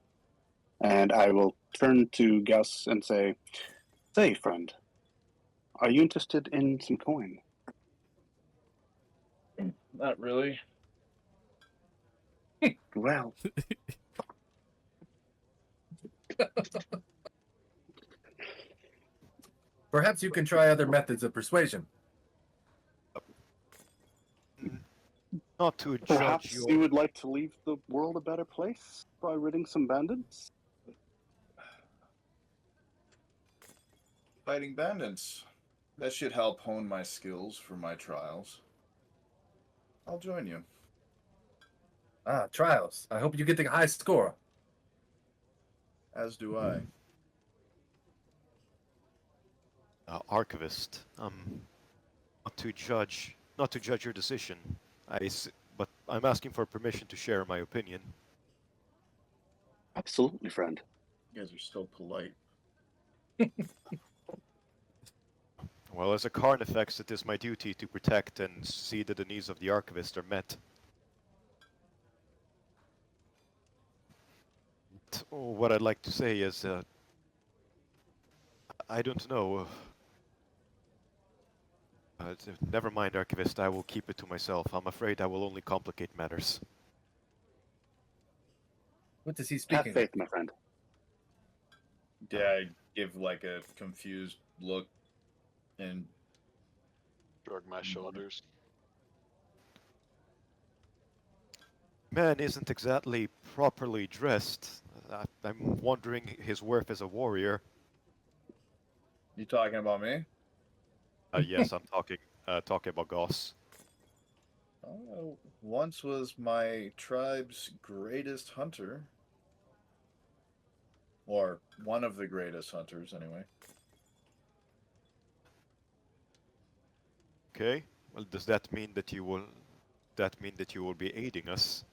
And I will turn to Gaus and say, friend, are you interested in some coin? Not really. Well, Perhaps you can try other methods of persuasion. Not to judge perhaps your. you would like to leave the world a better place by ridding some bandits? Fighting bandits. That should help hone my skills for my trials. I'll join you. Trials. I hope you get the high score. As do I. Archivist, not to judge your decision. But I'm asking for permission to share my opinion. Absolutely, friend. You guys are still polite. Well, as a Carnifex, it is my duty to protect and see that the needs of the Archivist are met. What I'd like to say is, I don't know. Never mind, Archivist, I will keep it to myself. I'm afraid I will only complicate matters. What is he Have speaking? faith, my friend. Yeah, I give like a confused look and Shrug my shoulders. Man isn't exactly properly dressed. I'm wondering his worth as a warrior. you talking about me? Yes, I'm talking about Gaus. Once was my tribe's greatest hunter. Or one of the greatest hunters, anyway. Okay. Well, does that mean that you will be aiding us?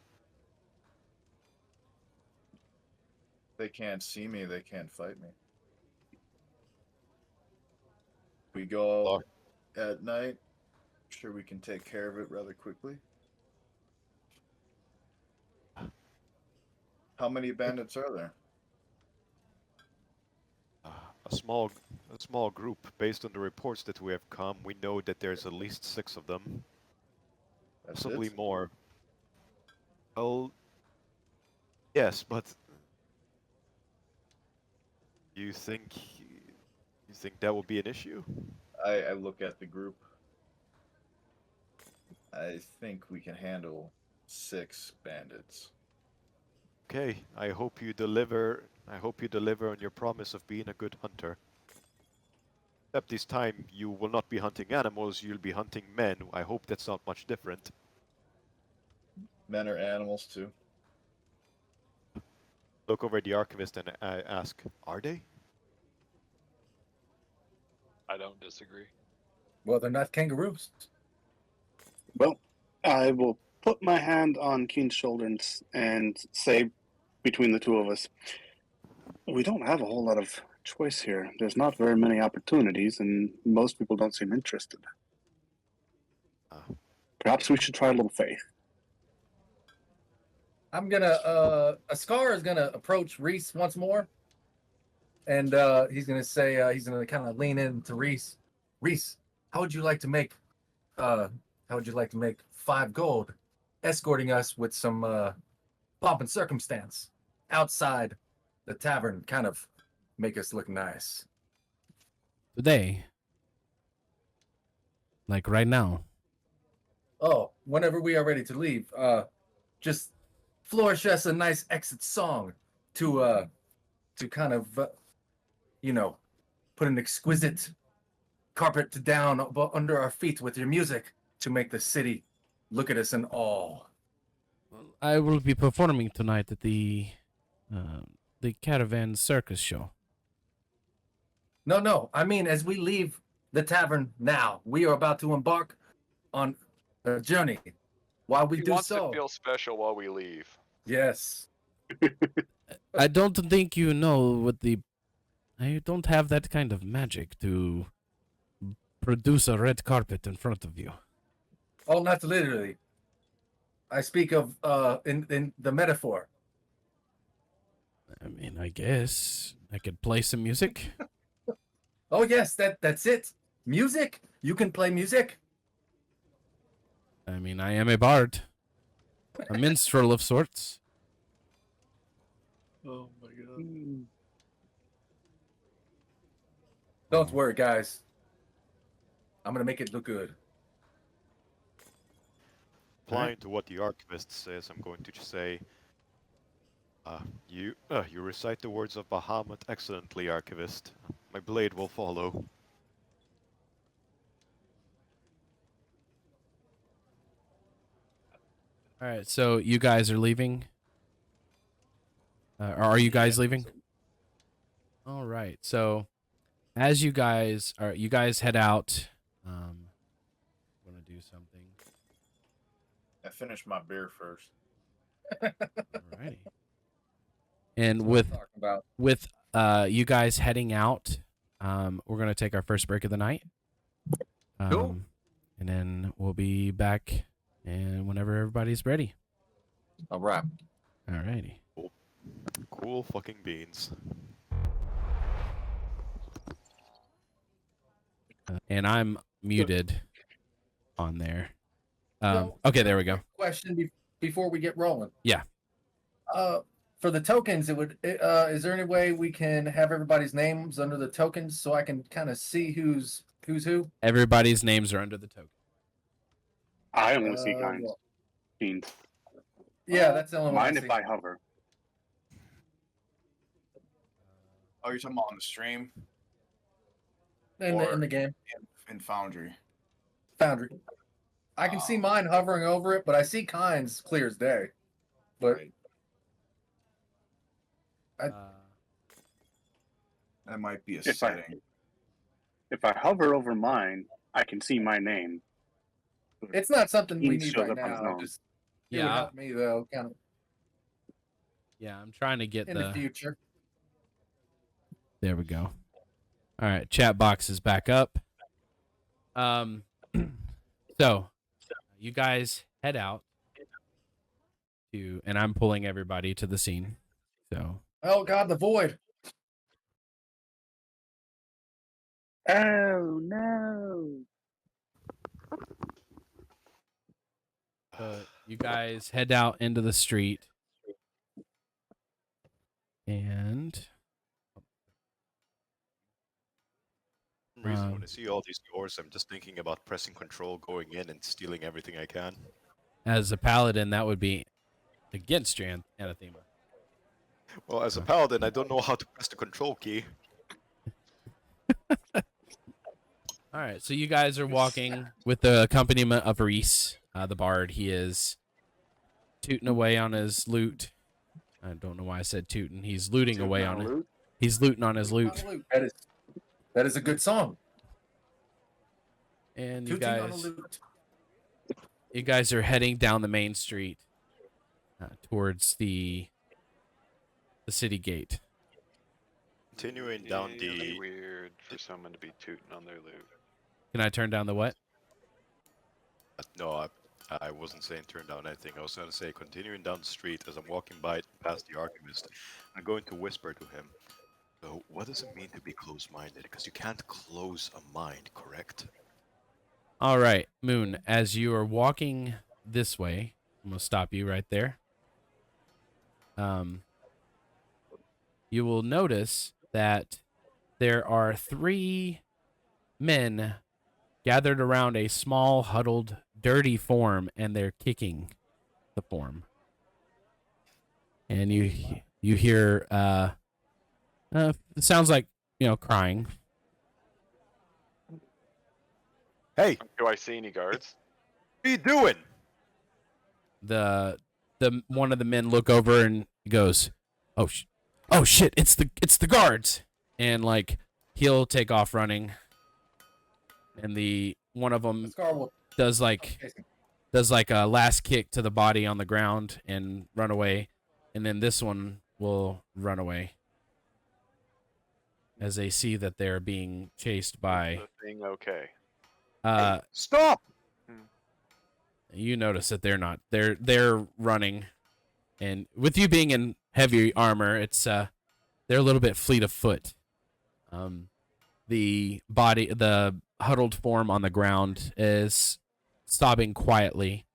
They can't see me, they can't fight me. We go at night. Sure, we can take care of it rather quickly. How many bandits are there? A small group. Based on the reports that we have come, we know that there's at least 6 of them. That's Possibly it? more. Well, yes, but you think that will be an issue? I look at the group. I think we can handle 6 bandits. Okay, I hope you deliver on your promise of being a good hunter. Except this time you will not be hunting animals, you'll be hunting men. I hope that's not much different. Men are animals too. Look over at the archivist and I ask, are they? I don't disagree. Well, they're not kangaroos. Well, I will put my hand on Keen's shoulder and say, between the two of us, we don't have a whole lot of choice here. There's not very many opportunities, and most people don't seem interested. Perhaps we should try a little faith. I'm gonna Askar is gonna approach Reese once more, and he's gonna say he's gonna kind of lean into Reese. Reese, how would you like to make 5 gold, escorting us with some pomp and circumstance outside the tavern, kind of make us look nice. Today. Like right now. Oh, whenever we are ready to leave, just flourish us a nice exit song to kind of, put an exquisite carpet down under our feet with your music to make the city look at us in awe. I will be performing tonight at the Caravan Circus show. No, I mean, as we leave the tavern now, we are about to embark on a journey. While we He do wants so, to feel special while we leave. yes. I don't think you know what I don't have that kind of magic to produce a red carpet in front of you. Oh, not literally. I speak of in the metaphor. I mean, I guess I could play some music. Oh yes, that's it. Music? You can play music? I mean, I am a bard. A minstrel of sorts. Oh my god. Don't worry, guys. I'm gonna make it look good. Applying to what the archivist says, I'm going to just say, you recite the words of Bahamut excellently, archivist. My blade will follow. All right, so you guys are leaving? Are you guys leaving? All right, so as you guys head out, I'm gonna do something. I finished my beer first. Alrighty. And That's what I'm talking about. with you guys heading out, we're gonna take our first break of the night. Cool. And then we'll be back, and whenever everybody's ready. All right. Alrighty. Cool fucking beans. And I'm muted on there. So, Okay, there we go. Question before we get rolling. Yeah. For the tokens, is there any way we can have everybody's names under the tokens so I can kind of see who's who? Everybody's names are under the token. I only see well, Keen. Yeah, that's the only one. Mind I if see. I hover? Oh, you're talking about on the stream in the game in Foundry. Foundry. I can see mine hovering over it, but I see Kyne's clear as day. But Right. That might be a If I- setting. If I hover over mine, I can see my name. it's not something we Keen need shows right up on his now. own. Just it would Yeah, help me though, kind of yeah. I'm trying to get in the future. There we go. All right, chat box is back up. So you guys head out to, and I'm pulling everybody to the scene. So Oh God, the void. Oh no! you guys head out into the street, and For some reason, when I see all these doors, I'm just thinking about pressing control, going in, and stealing everything I can. as a paladin, that would be against your anathema. Well, as a paladin, I don't know how to press the control key. All right, so you guys are walking with the accompaniment of Reese, the bard. He is tooting away on his loot. I don't know why I said tooting. He's looting away on it. Loot. He's looting on his loot. That is a good song. And you Tooting on a guys, loot. you guys are heading down the main street towards the city gate. Continuing down Really the. weird for someone to be tooting on their loot. Can I turn down the what? No, I wasn't saying turn down anything. I was going to say continuing down the street as I'm walking past the archivist. I'm going to whisper to him. So, what does it mean to be close-minded? Because you can't close a mind, correct? All right, Moon, as you are walking this way, I'm going to stop you right there. You will notice that there are 3 men gathered around a small, huddled, dirty form, and they're kicking the form. And you hear, it sounds like, crying. Hey, Do I see any guards? what are you doing? The one of the men look over and goes, "Oh shit! It's the guards!" And like he'll take off running, and the one of them Scar will does like a last kick to the body on the ground and run away, and then this one will run away as they see that they're being chased by. The thing okay. Hey, stop! You notice that they're not. They're running, and with you being in heavy armor, it's they're a little bit fleet of foot. The huddled form on the ground is sobbing quietly.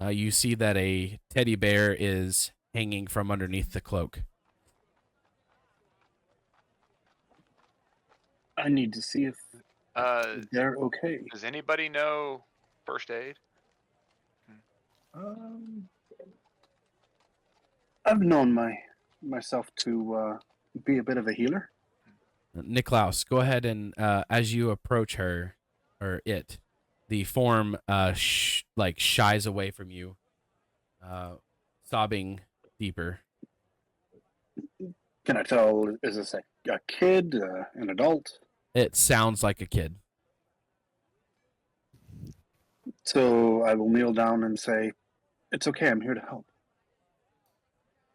You see that a teddy bear is hanging from underneath the cloak. I need to see if they're okay. Does anybody know first aid? I've known myself to be a bit of a healer. Niklaus, go ahead and as you approach her, or it, the form shies away from you, sobbing deeper. Can I tell, is this a kid, an adult? It sounds like a kid. So I will kneel down and say, it's okay, I'm here to help.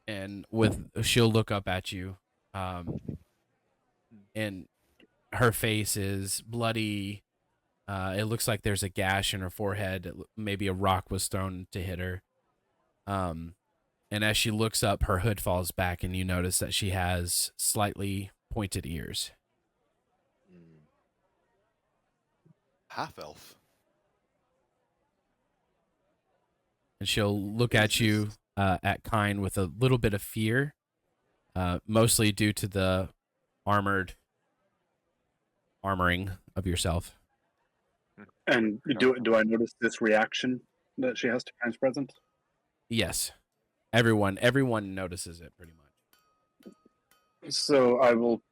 And she'll look up at you, and her face is bloody. It looks like there's a gash in her forehead. Maybe a rock was thrown to hit her. And as she looks up, her hood falls back, and you notice that she has slightly pointed ears. Half-elf. And she'll look at you, at Kyne, with a little bit of fear, mostly due to the armoring of yourself. And do I notice this reaction that she has to Kyne's presence? Yes, everyone notices it pretty much. So I will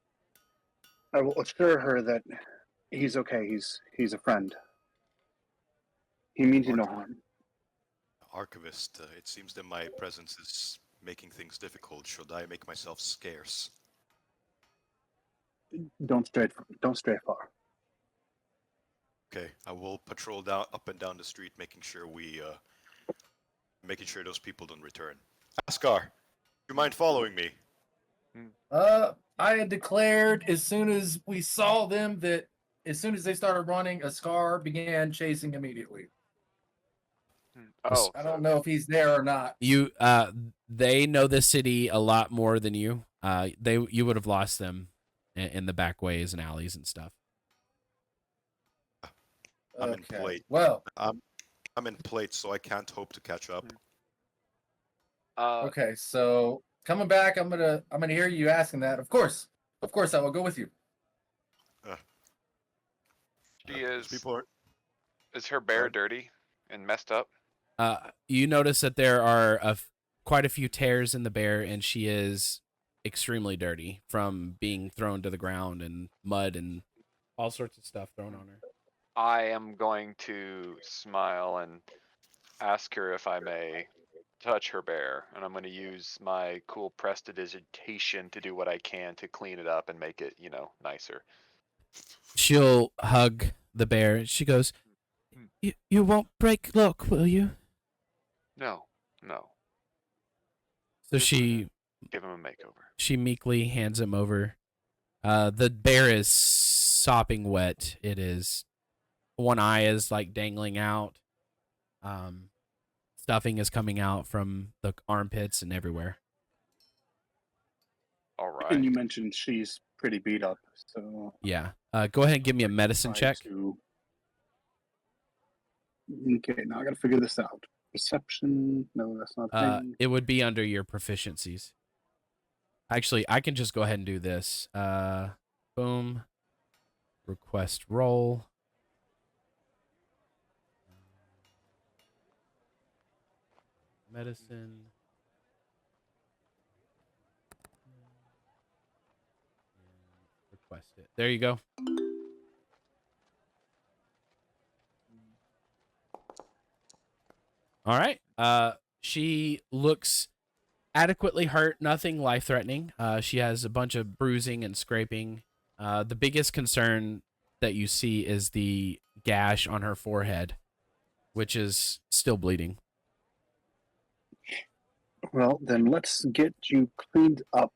assure her that he's okay. He's a friend. He means you no harm. Archivist, it seems that my presence is making things difficult. Should I make myself scarce? Don't stray far. Okay, I will patrol up and down the street, making sure those people don't return. Askar, do you mind following me? I had declared as soon as we saw them that as soon as they started running, Askar began chasing immediately. Oh, I don't know if he's there or not. They know the city a lot more than you. You would have lost them in the back ways and alleys and stuff. I'm in plate. Well, I'm in plate, so I can't hope to catch up. okay. So coming back, I'm gonna hear you asking that. Of course, I will go with you. Is her bear dirty and messed up? You notice that there are quite a few tears in the bear, and she is extremely dirty from being thrown to the ground and mud and all sorts of stuff thrown on her. I am going to smile and ask her if I may touch her bear, and I'm going to use my cool prestidigitation to do what I can to clean it up and make it, nicer. She'll hug the bear. She goes, "You won't break look, will you?" No, no. So Just she give him a makeover. She meekly hands him over. The bear is sopping wet. It is. One eye is like dangling out. Stuffing is coming out from the armpits and everywhere. All right. And you mentioned she's pretty beat up, so Yeah. Go ahead and give me a medicine try check. Okay, now I gotta figure this out. Perception? No, that's not a thing. It would be under your proficiencies. Actually, I can just go ahead and do this. Boom. Request roll. Medicine. Request it. There you go. All right. She looks adequately hurt, nothing life-threatening. She has a bunch of bruising and scraping. The biggest concern that you see is the gash on her forehead, which is still bleeding. Well, then let's get you cleaned up.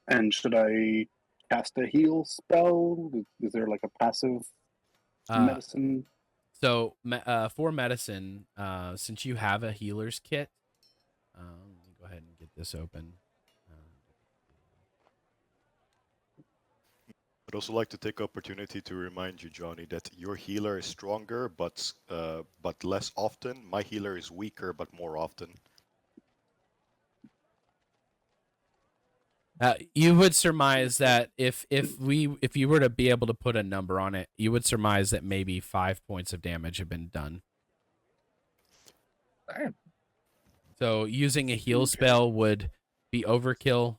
And should I cast a heal spell? Is there like a passive medicine? So for medicine, since you have a healer's kit, let me go ahead and get this open. I'd also like to take opportunity to remind you, Johnny, that your healer is stronger, but less often. My healer is weaker, but more often. You would surmise that if you were to be able to put a number on it, you would surmise that maybe 5 points of damage have been done. Damn. So using a heal spell would be overkill.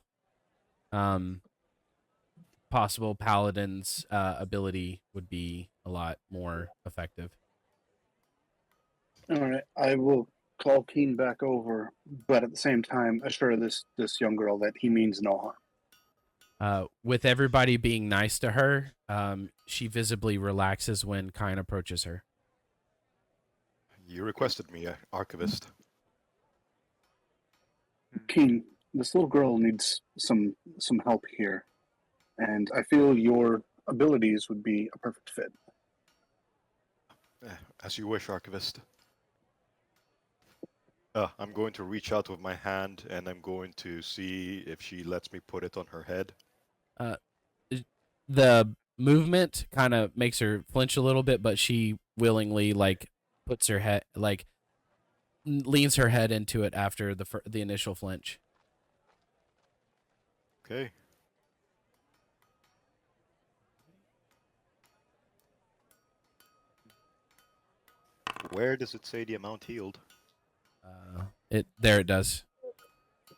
Possible paladin's ability would be a lot more effective. All right, I will call Keen back over, but at the same time assure this young girl that he means no harm. With everybody being nice to her, she visibly relaxes when Kyne approaches her. You requested me, Archivist. Keen, this little girl needs some help here, and I feel your abilities would be a perfect fit. As you wish, Archivist. I'm going to reach out with my hand, and I'm going to see if she lets me put it on her head. The movement kind of makes her flinch a little bit, but she willingly puts her head leans her head into it after the initial flinch. Okay. Where does it say the amount healed? It does.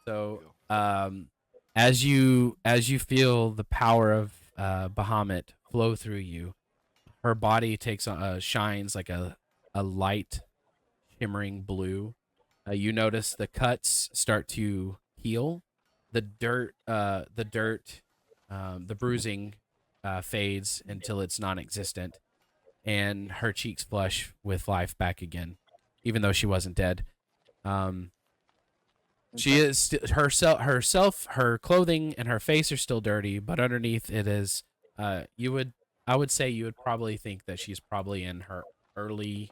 So, as you feel the power of Bahamut flow through you, her body shines like a light, shimmering blue. You notice the cuts start to heal. The bruising fades until it's non-existent, and her cheeks flush with life back again, even though she wasn't dead. She is herself. Her clothing and her face are still dirty, but underneath it is. I would say you would probably think that she's probably in her early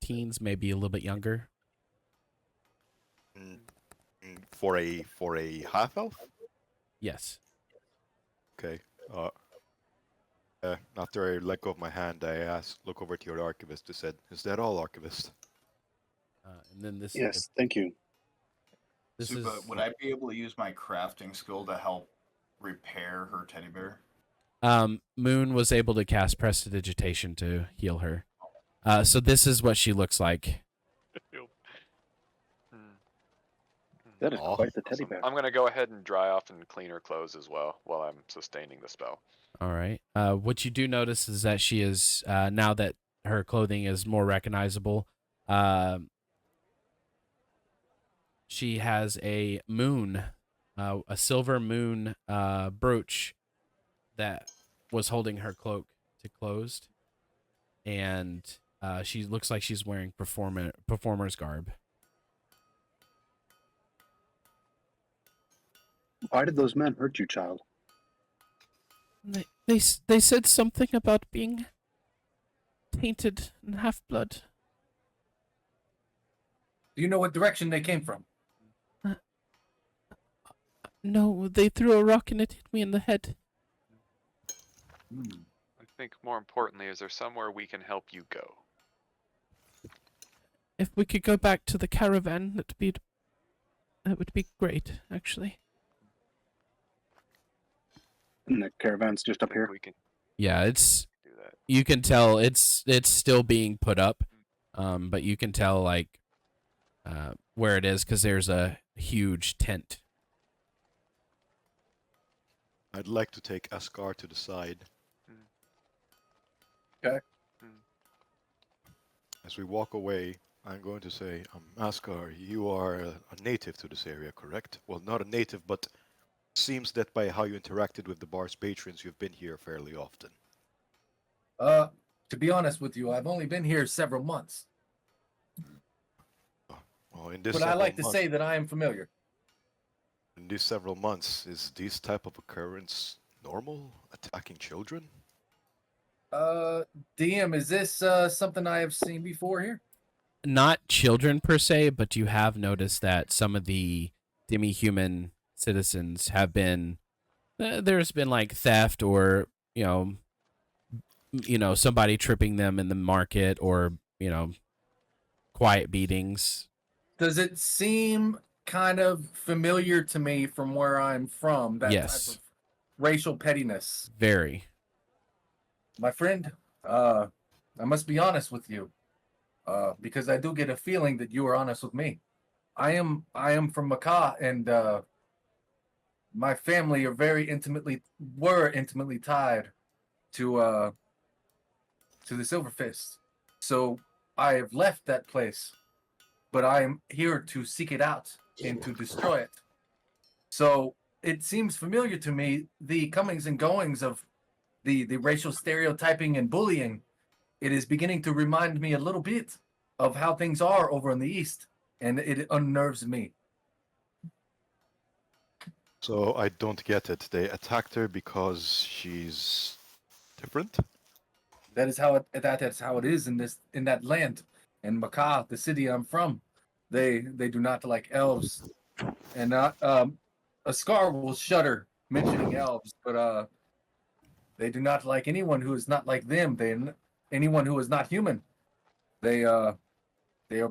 teens, maybe a little bit younger. For a half elf? Yes. Okay. After I let go of my hand, I look over to your Archivist. I said, "Is that all, Archivist?" And then this. Yes, thank you. Would I be able to use my crafting skill to help repair her teddy bear? Moon was able to cast prestidigitation to heal her. So this is what she looks like. That is Aw. quite the teddy Awesome. bear. I'm gonna go ahead and dry off and clean her clothes as well while I'm sustaining the spell. All right. What you do notice is that she is now that her clothing is more recognizable. She has a moon, a silver moon brooch that was holding her cloak to closed, and she looks like she's wearing performer's garb. Why did those men hurt you, child? They said something about being tainted and half blood. Do you know what direction they came from? No, they threw a rock and it hit me in the head. I think more importantly, is there somewhere we can help you go? If we could go back to the caravan, that would be great, actually. And the caravan's just up here. We can Yeah, it's do that. you can tell it's still being put up, but you can tell like where it is because there's a huge tent. I'd like to take Askar to the side. Okay. As we walk away, I'm going to say, Askar, you are a native to this area, correct? Well, not a native, but seems that by how you interacted with the bar's patrons, you've been here fairly often. To be honest with you, I've only been here several months. Well, in this But I several like to months- say that I am familiar. In these several months, is this type of occurrence normal? Attacking children? DM, is this something I have seen before here? Not children per se, but you have noticed that some of the demi-human citizens have been there's been like theft or somebody tripping them in the market or quiet beatings. Does it seem kind of familiar to me from where I'm from? That Yes. type of racial pettiness. Very. My friend, I must be honest with you, because I do get a feeling that you are honest with me. I am from Macaw, and my family were intimately tied to the Silver Fist. So I have left that place, but I am here to seek it out and to destroy it. So it seems familiar to me, the comings and goings of the racial stereotyping and bullying. It is beginning to remind me a little bit of how things are over in the East, and it unnerves me. So I don't get it. They attacked her because she's different? That is how it is in that land. In Macaw, the city I'm from, they do not like elves. And Askar will shudder mentioning elves, but they do not like anyone who is not like them. Anyone who is not human. They are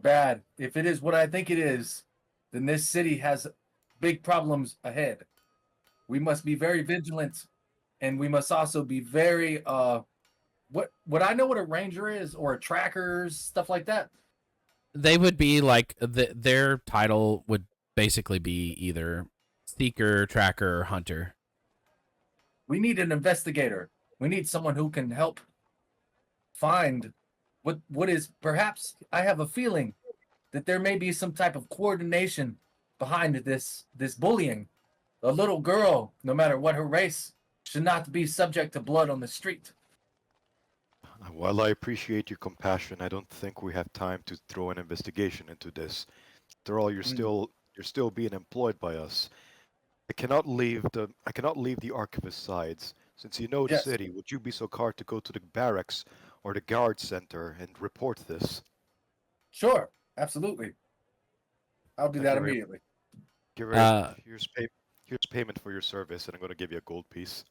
bad. If it is what I think it is, then this city has big problems ahead. We must be very vigilant, and we must also be very what I know what a ranger is or a tracker, stuff like that. They would be like their title would basically be either seeker, tracker, or hunter. We need an investigator. We need someone who can help find what is perhaps. I have a feeling that there may be some type of coordination behind this bullying. A little girl, no matter what her race, should not be subject to blood on the street. While I appreciate your compassion, I don't think we have time to throw an investigation into this. After all, you're still being employed by us. I cannot leave the archivist sides. Since you know the Yes. city, would you be so kind to go to the barracks or the guard center and report this? Sure, absolutely. I'll do Thank that you very- immediately. Here's payment for your service, and I'm going to give you a gold piece.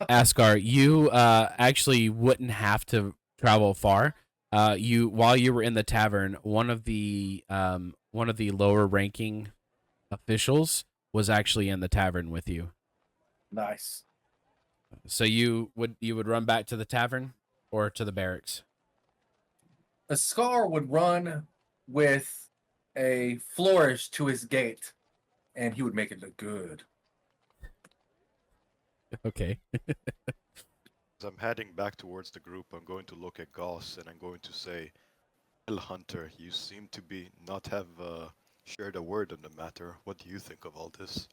Askar, you actually wouldn't have to travel far. While you were in the tavern, one of the lower ranking officials was actually in the tavern with you. Nice. So you would run back to the tavern or to the barracks? Askar would run with a flourish to his gait and he would make it look good. Okay. As I'm heading back towards the group, I'm going to look at Gaus and I'm going to say, "Well, Hunter, you seem to be not have shared a word on the matter. What do you think of all this?"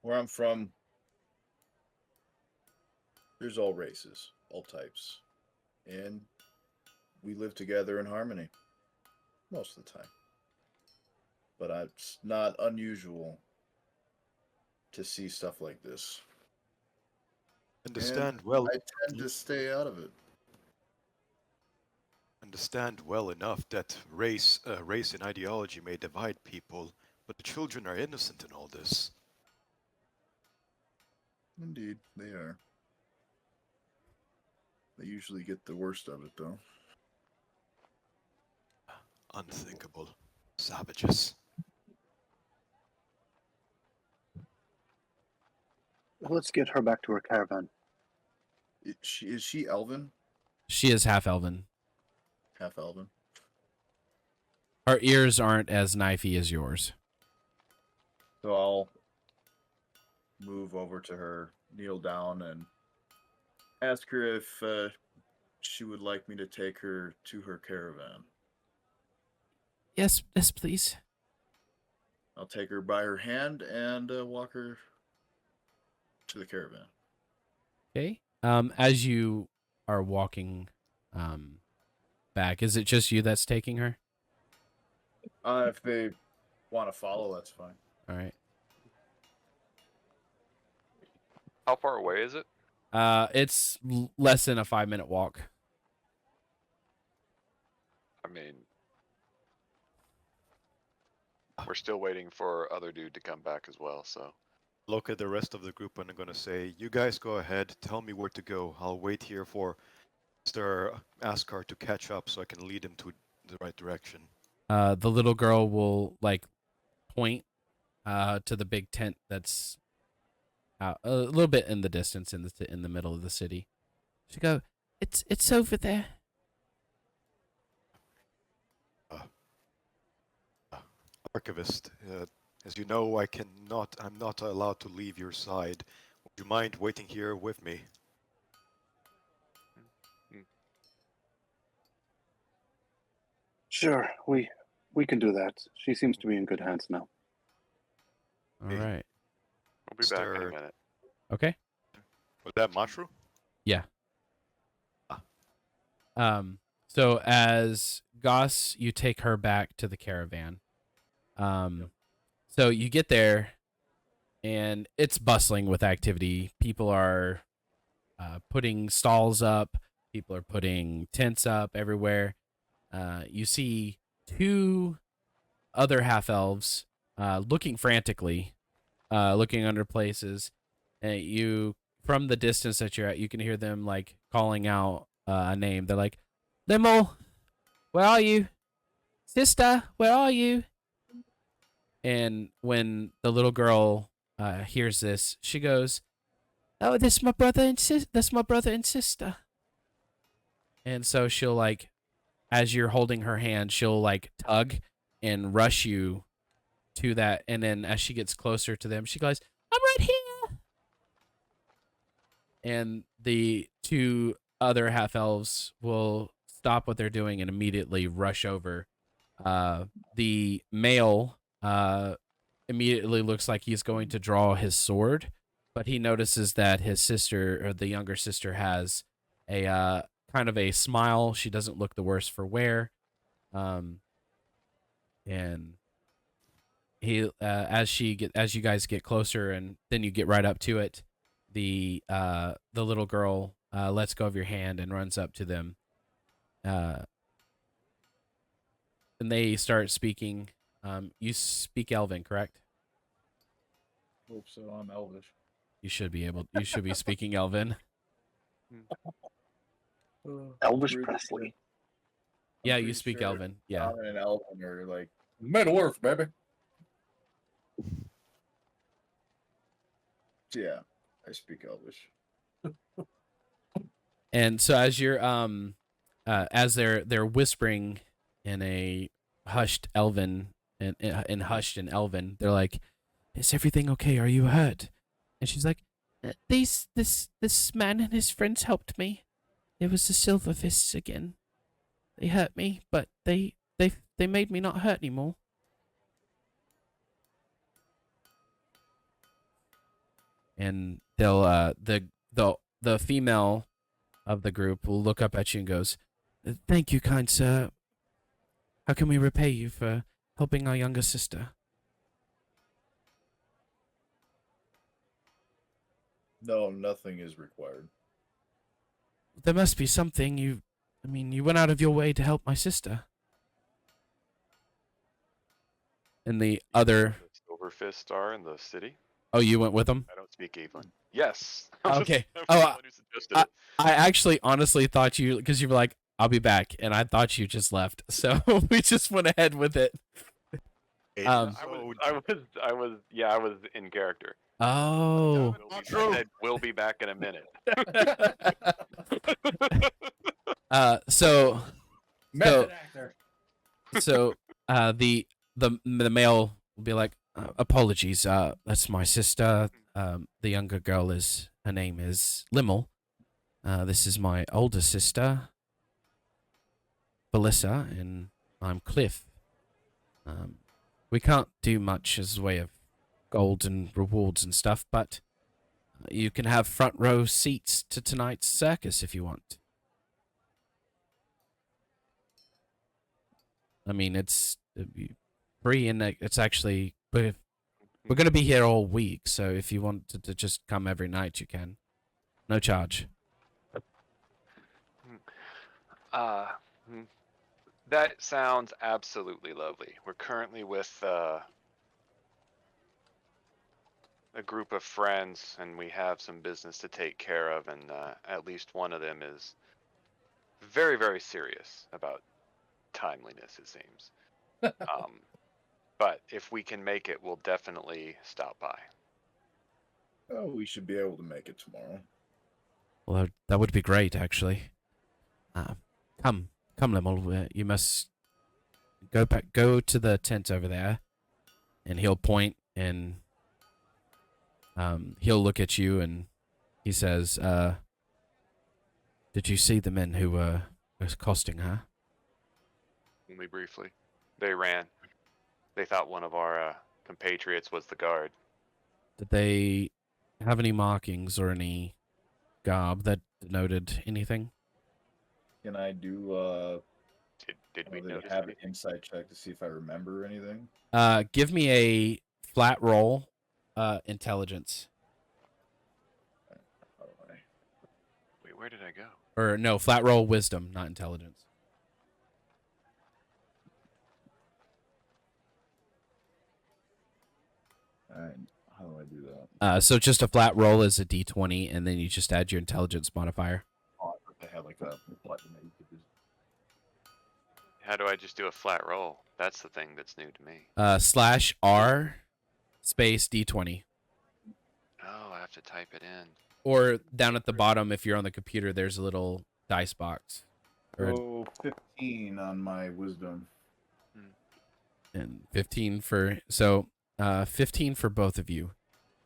Where I'm from, there's all races, all types, and we live together in harmony most of the time. But it's not unusual to see stuff like this. Understand And well. I tend to stay out of it. Understand well enough that race and ideology may divide people, but the children are innocent in all this. Indeed, they are. They usually get the worst of it, though. Unthinkable. Savages. Let's get her back to her caravan. Is she elven? She is half elven. Half elven? Her ears aren't as knifey as yours. So I'll move over to her, kneel down, and ask her if she would like me to take her to her caravan. Yes, please. I'll take her by her hand and walk her to the caravan. Okay. As you are walking back, is it just you that's taking her? If they want to follow, that's fine. All right. How far away is it? It's less than a 5-minute walk. I mean, we're still waiting for other dude to come back as well, so. Look at the rest of the group and I'm gonna say, "You guys go ahead, tell me where to go. I'll wait here for Mr. Askar to catch up so I can lead him to the right direction." The little girl will point to the big tent that's out a little bit in the distance in the middle of the city. She go, "It's over there." Archivist, as you know, I'm not allowed to leave your side. Would you mind waiting here with me? Sure, we can do that. She seems to be in good hands now. All Hey. right. We'll be back in a Mr. minute. Okay. Was that Mashu? Yeah. So as Gaus, you take her back to the caravan. So you get there, and it's bustling with activity. People are putting stalls up. People are putting tents up everywhere. You see 2 other half elves looking frantically, looking under places. And from the distance that you're at, you can hear them calling out a name. They're like, "Limmel, where are you? Sister, where are you?" And when the little girl hears this, she goes, "Oh, that's my brother and sister." And so she'll as you're holding her hand, she'll tug and rush you to that. And then as she gets closer to them, she goes, "I'm right here." And the 2 other half elves will stop what they're doing and immediately rush over. The male immediately looks like he's going to draw his sword, but he notices that his sister, or the younger sister, has a kind of a smile. She doesn't look the worse for wear. And he as you guys get closer, and then you get right up to it, the little girl lets go of your hand and runs up to them. And they start speaking. You speak Elven, correct? Hope so. I'm Elvish. You should be speaking Elven. Elvis Presley. Yeah, you speak Elven. Yeah. Common and Elven are Middle Earth, baby. yeah, I speak Elvish. And so as you're as they're whispering in a hushed Elven and hushed in Elven. They're like, "Is everything okay? Are you hurt?" And she's like, "This man and his friends helped me. It was the Silver Fists again. They hurt me, but they made me not hurt anymore." And they'll the female of the group will look up at you and goes, "Thank you, kind sir. How can we repay you for helping our younger sister?" No, nothing is required. "There must be something. You went out of your way to help my sister." And the other... Silver Fist are in the city. Oh, you went with them? I don't speak Evelyn. Yes. Okay. I was Oh, the one who suggested it. I actually honestly thought you, because you were like, "I'll be back," and I thought you just left, so we just went ahead with it. I was in character. Oh. I said, we'll be back in a minute. So Method actor. the male will be like, "Apologies, that's my sister. The younger girl her name is Limmel. This is my older sister, Belissa, and I'm Cliff. We can't do much as a way of gold and rewards and stuff, but you can have front row seats to tonight's circus if you want." I mean, it's free, and it's actually... We're going to be here all week, so if you want to just come every night, you can. No charge. That sounds absolutely lovely. We're currently with a group of friends, and we have some business to take care of, and at least one of them is very, very serious about timeliness, it seems. But if we can make it, we'll definitely stop by. Oh, we should be able to make it tomorrow. Well, that would be great, actually. Come, Limmel. You must go to the tent over there, and he'll point, and he'll look at you, and he says, "Did you see the men who were accosting her?" Only briefly. They ran. They thought one of our compatriots was the guard. Did they have any markings or any garb that denoted anything? Can I do Did we notice have an anything? insight check to see if I remember anything? Give me a flat roll, intelligence. How do I? Wait, where did I go? Or no, flat roll wisdom, not intelligence. Alright, how do I do that? So just a flat roll is a d20, and then you just add your intelligence modifier. Oh, I thought they had like a button that you could just... How do I just do a flat roll? That's the thing that's new to me. /R space d20. Oh, I have to type it in. Or down at the bottom, if you're on the computer, there's a little dice box. Oh, 15 on my wisdom. And 15 for... So, 15 for both of you.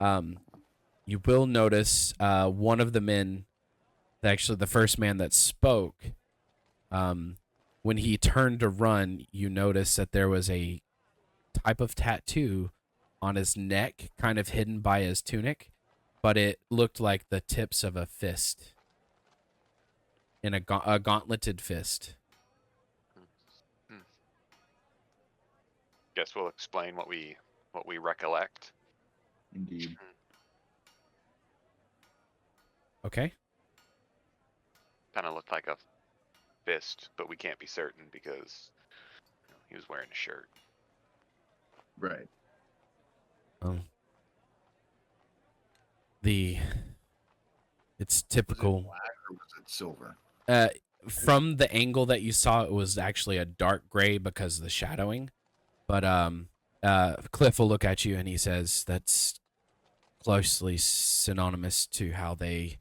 You will notice one of the men, actually the first man that spoke, when he turned to run, you notice that there was a type of tattoo on his neck, kind of hidden by his tunic, but it looked like the tips of a fist. In a gauntleted fist. Guess we'll explain what we recollect. Indeed. Okay. Kind of looked like a fist, but we can't be certain because he was wearing a shirt. Right. It's typical. Was it black or was it silver? From the angle that you saw, it was actually a dark gray because of the shadowing. But Cliff will look at you and he says that's closely synonymous to how they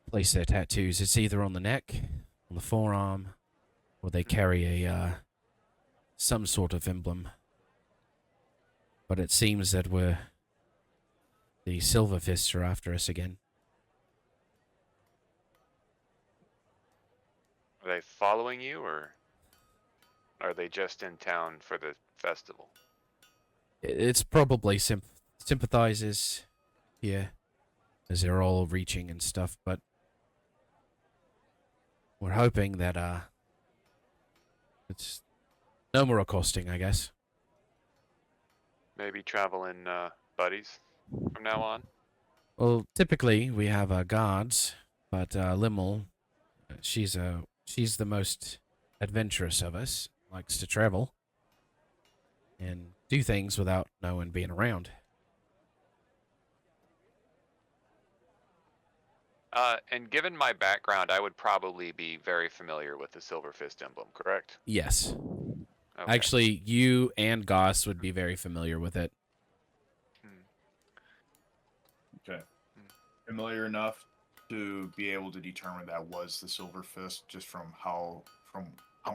place their tattoos. It's either on the neck, on the forearm, or they carry some sort of emblem. But it seems that the Silver Fists are after us again. Are they following you, or are they just in town for the festival? It's probably sympathizers here, as they're all reaching and stuff, but we're hoping that it's no more accosting, I guess. Maybe travel in buddies from now on? Well, typically we have guards, but Limmel, she's the most adventurous of us. Likes to travel and do things without no one being around. And given my background, I would probably be very familiar with the Silver Fist emblem, correct? Yes. Okay. Actually, you and Gaus would be very familiar with it. Okay. Familiar enough to be able to determine that was the Silver Fist just from how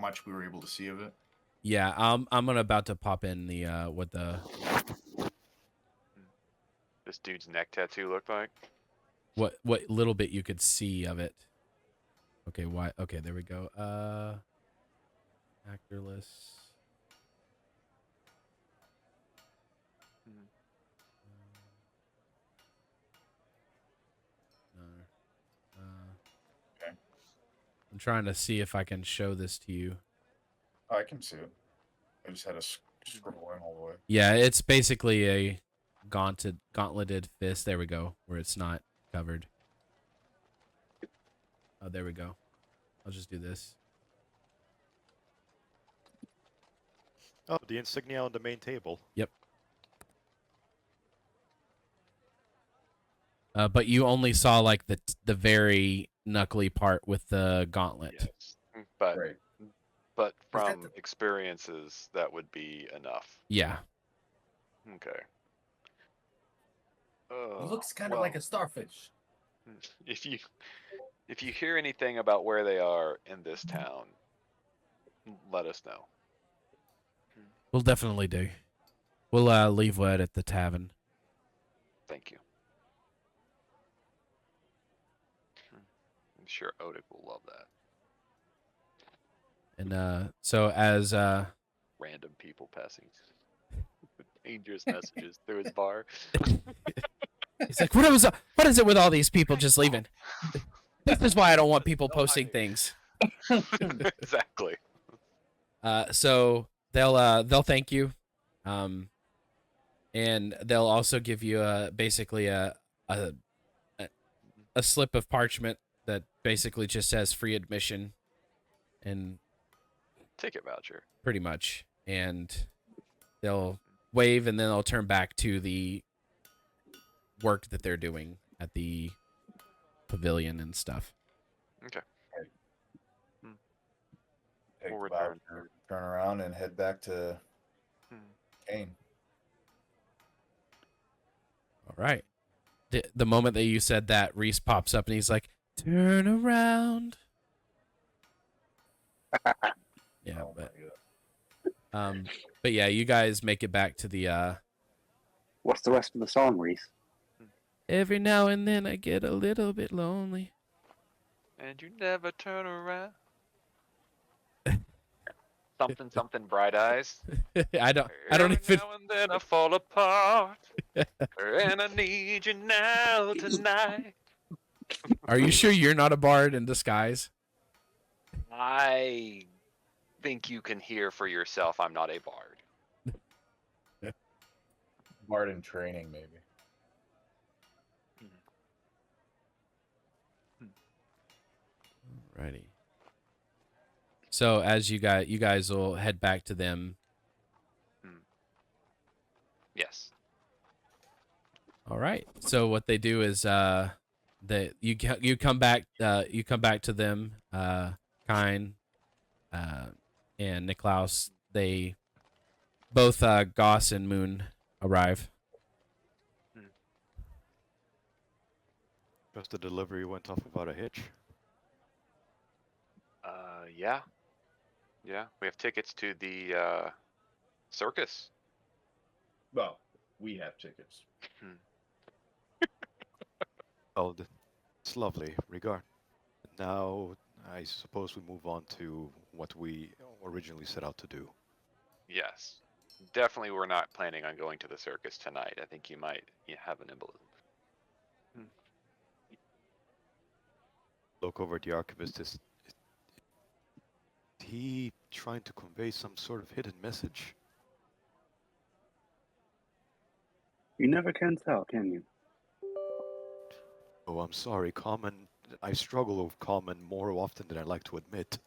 much we were able to see of it. Yeah, I'm about to pop in the what the This dude's neck tattoo looked like. what little bit you could see of it. Okay, why? Okay, there we go. Actorless. No. Okay. I'm trying to see if I can show this to you. Oh, I can see it. I just had to scroll in all the way. Yeah, it's basically a gauntleted fist. There we go, where it's not covered. Oh, there we go. I'll just do this. Oh, the insignia on the main table. Yep. But you only saw like the very knuckly part with the gauntlet. Yes. But Right. but that from experiences, that would be enough. Yeah. Okay. It looks kind of like a starfish. If you hear anything about where they are in this town, let us know. We'll definitely do. We'll leave word at the tavern. Thank you. I'm sure Odic will love that. And so as Random people passing dangerous messages through his bar. he's like, what is it with all these people just leaving? This is why I don't want people posting things. Exactly. So they'll thank you, and they'll also give you basically a slip of parchment that basically just says free admission, and Ticket voucher. pretty much, and they'll wave, and then they'll turn back to the work that they're doing at the pavilion and stuff. Okay. Take We'll the return. voucher, turn around and head back to Kane. All right. The moment that you said that, Reese pops up and he's like, "Turn around." Yeah, Oh, but my God. but yeah, you guys make it back to the What's the rest of the song, Reese? every now and then I get a little bit lonely. And you never turn around. Something bright eyes. I don't Every even now and then I fall apart. And I need you now tonight. Are you sure you're not a bard in disguise? I think you can hear for yourself I'm not a bard. Bard in training, maybe. Alrighty. So as you guys will head back to them. Yes. All right. So what they do is that you come back to them, Kyne, and Niklaus. They both Gaus and Moon arrive. Just the delivery went off without a hitch. Yeah. Yeah, we have tickets to the circus. Well, we have tickets. Oh, it's lovely. Regard. Now, I suppose we move on to what we originally set out to do. Yes. Definitely we're not planning on going to the circus tonight. I think you might have an embolism. Look over at the archivist. Is he trying to convey some sort of hidden message? You never can tell, can you? Oh, I'm sorry, common. I struggle with common more often than I like to admit.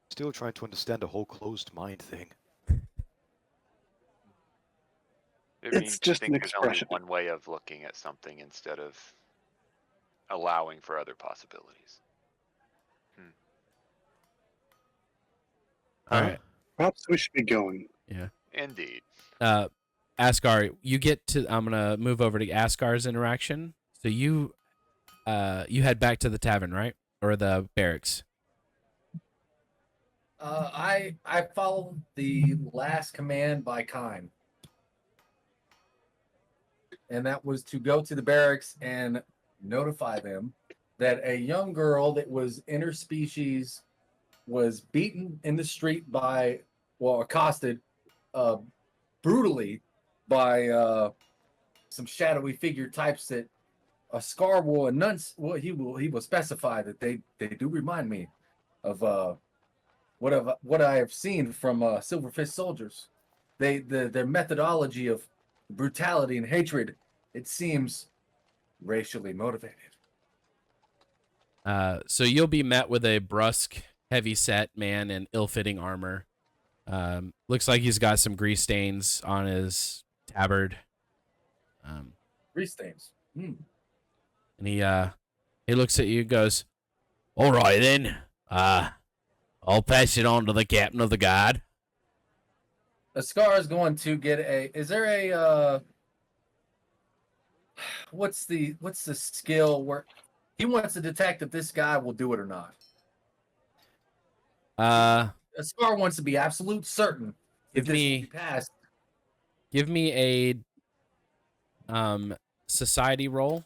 Still trying to understand the whole closed mind thing. It It's means just think an there's only expression. one way of looking at something instead of allowing for other possibilities. All Huh? right. Perhaps we should be going. Yeah. Indeed. Askar, you get to. I'm gonna move over to Askar's interaction. So you head back to the tavern, right, or the barracks? I followed the last command by Kyne, and that was to go to the barracks and notify them that a young girl that was interspecies was beaten in the street by, well, accosted brutally by some shadowy figure types that Askar will announce. Well, he will specify that they do remind me of what I have seen from Silverfish soldiers. Their methodology of brutality and hatred, it seems racially motivated. So you'll be met with a brusque, heavy-set man in ill-fitting armor. Looks like he's got some grease stains on his tabard. Grease stains. And he looks at you and goes, "All right then. I'll pass it on to the captain of the guard." Askar is going to get a. Is there a what's the skill where he wants to detect if this guy will do it or not? Askar wants to be absolute certain if this will be passed. Give me a society roll.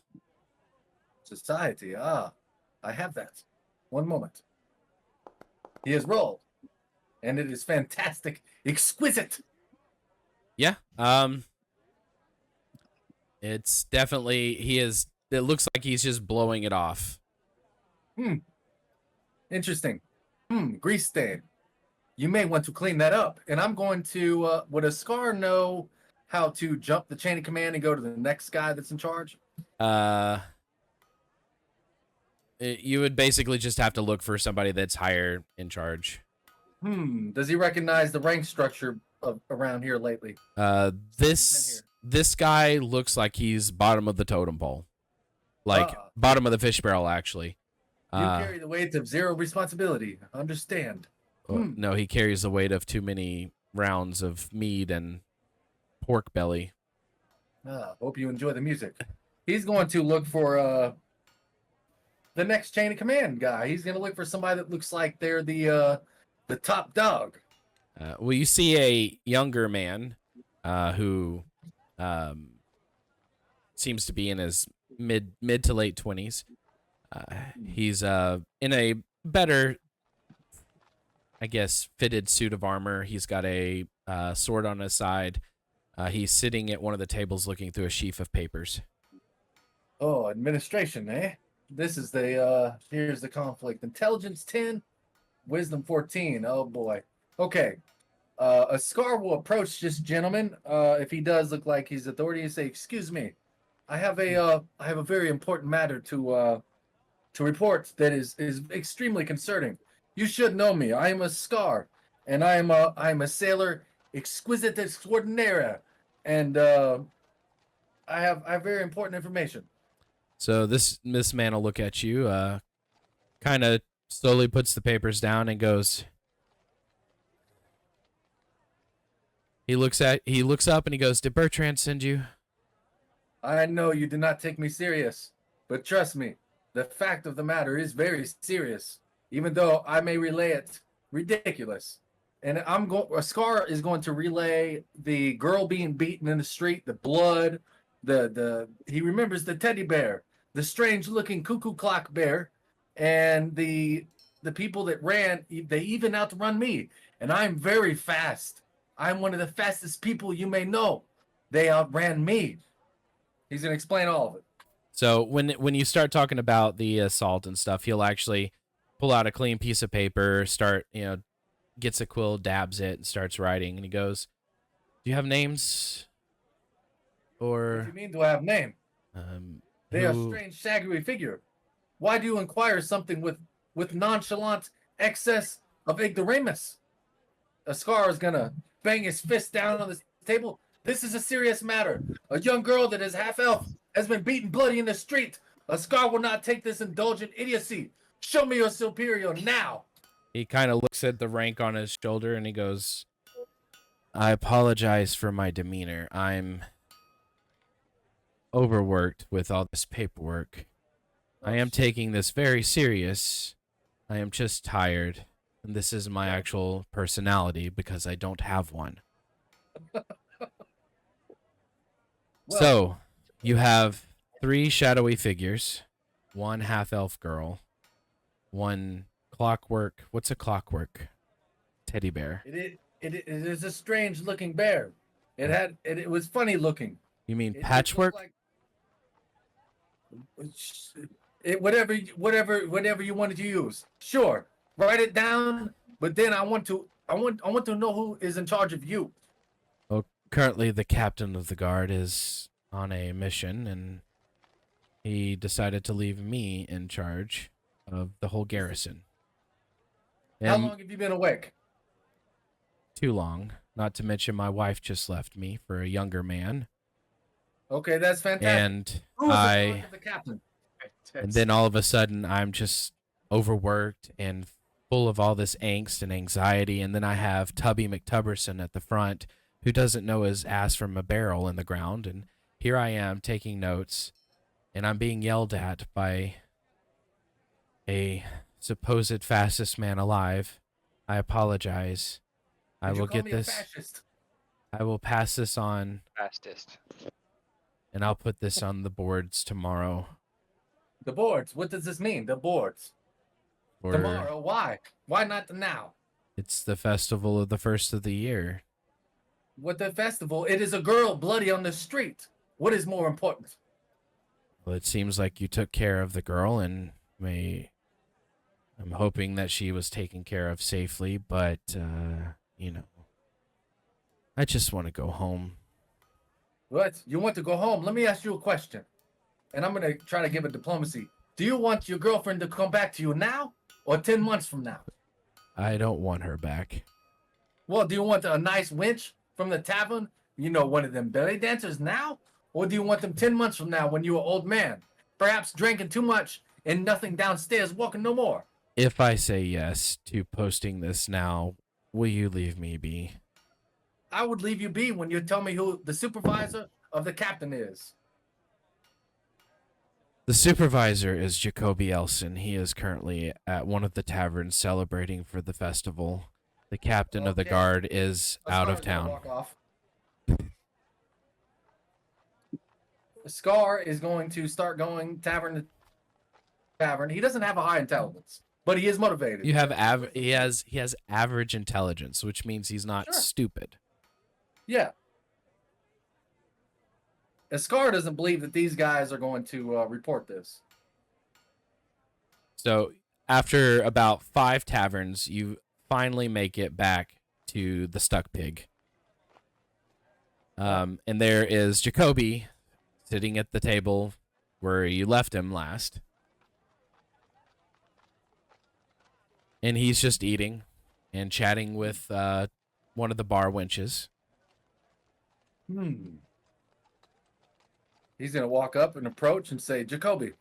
Society. I have that. One moment. He has rolled, and it is fantastic, exquisite. Yeah. It's definitely he is. It looks like he's just blowing it off. Interesting. Grease stain. You may want to clean that up. And I'm going to. Would Askar know how to jump the chain of command and go to the next guy that's in charge? You would basically just have to look for somebody that's higher in charge. Does he recognize the rank structure around here lately? This guy looks like he's bottom of the totem pole, like bottom of the fish barrel, actually. You carry the weight of zero responsibility. Understand? No, he carries the weight of too many rounds of mead and pork belly. Hope you enjoy the music. He's going to look for the next chain of command guy. He's going to look for somebody that looks like they're the top dog. Well, you see a younger man who seems to be in his mid to late 20s. He's in a better, I guess, fitted suit of armor. He's got a sword on his side. He's sitting at one of the tables looking through a sheaf of papers. Oh, administration, eh? This is the, here's the conflict. Intelligence 10, wisdom 14. Oh, boy. Okay. Askar will approach this gentleman. If he does look like he's authority, and say, "Excuse me, I have a very important matter to report that is extremely concerning. You should know me. I am Askar, and I am a sailor exquisite extraordinaire, and I have very important information." So this man will look at you, kind of slowly puts the papers down and goes. He looks up and he goes, "Did Bertrand send you?" I know you do not take me serious, but trust me, the fact of the matter is very serious. Even though I may relay it Ridiculous. And Askar is going to relay the girl being beaten in the street, the blood, he remembers the teddy bear, the strange looking cuckoo clock bear, and the people that ran, they even outrun me. And I'm very fast. I'm one of the fastest people you may know. They outran me. He's gonna explain all of it. So when you start talking about the assault and stuff, he'll actually pull out a clean piece of paper, start, gets a quill, dabs it, and starts writing. And he goes, "Do you have names?" What do Or you mean, do I have name? They are who- strange, shadowy figure. Why do you inquire something with nonchalant excess of ignoramus? Askar is gonna bang his fist down on the table. This is a serious matter. A young girl that is half elf has been beaten bloody in the street. Askar will not take this indulgent idiocy. Show me your superior now. He kind of looks at the rank on his shoulder and he goes, "I apologize for my demeanor. I'm overworked with all this paperwork. I am taking this very serious. I am just tired. And this is my actual personality because I don't have one." Well, So, you have 3 shadowy figures, 1 half-elf girl, 1 clockwork. What's a clockwork? Teddy bear. it is a strange looking bear. It was funny looking. You mean It looked patchwork? like- whatever you wanted to use. Sure, write it down. But then I want to know who is in charge of you. Well, currently the captain of the guard is on a mission, and he decided to leave me in charge of the whole garrison. How And long have you been awake? too long. Not to mention my wife just left me for a younger man. Okay, that's fantastic. And Who is in charge of the captain? and then all of a sudden I'm just overworked and full of all this angst and anxiety. And then I have Tubby McTubberson at the front who doesn't know his ass from a barrel in the ground. And here I am taking notes, and I'm being yelled at by a supposed fastest man alive. I apologize. I Did you will call get me a this. fascist? I will pass this on, Fastest. and I'll put this on the boards tomorrow. The boards. What does this mean? The boards. For Tomorrow. Why? Why not now? It's the festival of the first of the year. What the festival? It is a girl bloody on the street. What is more important? Well, it seems like you took care of the girl, and I'm hoping that she was taken care of safely, but, I just want to go home. What? You want to go home? Let me ask you a question. And I'm going to try to give it diplomacy. Do you want your girlfriend to come back to you now or 10 months from now? I don't want her back. Well, do you want a nice wench from the tavern? You know, one of them belly dancers now? Or do you want them 10 months from now when you're an old man? Perhaps drinking too much and nothing downstairs, walking no more. If I say yes to posting this now, will you leave me be? I would leave you be when you tell me who the supervisor of the captain is. The supervisor is Jacoby Elson. He is currently at one of the taverns celebrating for the festival. The captain of the Okay. guard is out of Scar's gonna town. walk off. Scar is going to start going tavern to tavern. He doesn't have a high intelligence, but he is motivated. You have he has average intelligence, which means he's not Sure. stupid. Yeah. Scar doesn't believe that these guys are going to report this. So after about 5 taverns, you finally make it back to the Stuck Pig. And there is Jacoby sitting at the table where you left him last. And he's just eating and chatting with one of the bar wenches. He's going to walk up and approach and say, Jacoby,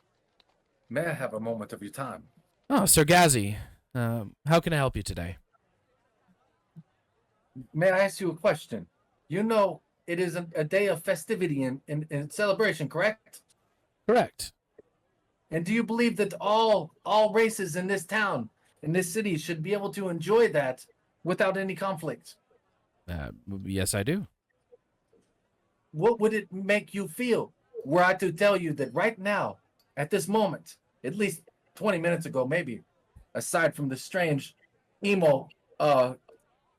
may I have a moment of your time? Oh, Sir Gazi, how can I help you today? May I ask you a question? You know, it is a day of festivity and celebration, correct? Correct. And do you believe that all races in this town in this city should be able to enjoy that without any conflict. Yes, I do. What would it make you feel were I to tell you that right now, at this moment, at least 20 minutes ago, maybe, aside from the strange emo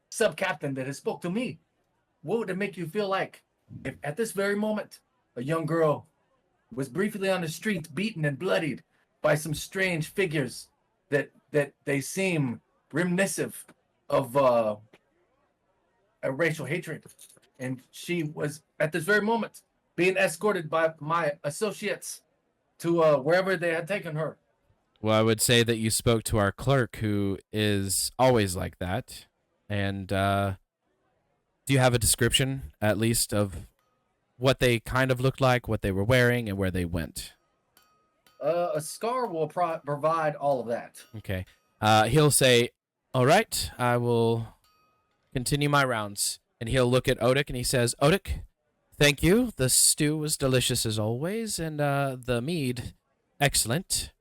sub-captain that has spoke to me, what would it make you feel like if at this very moment a young girl was briefly on the street beaten and bloodied by some strange figures that they seem reminiscent of a racial hatred, and she was at this very moment being escorted by my associates to wherever they had taken her. Well, I would say that you spoke to our clerk, who is always like that. And do you have a description, at least, of what they kind of looked like, what they were wearing, and where they went? Askar will provide all of that. Okay. He'll say, all right, I will continue my rounds. And he'll look at Odic and he says, Odic, thank you. The stew was delicious as always, and the mead, excellent.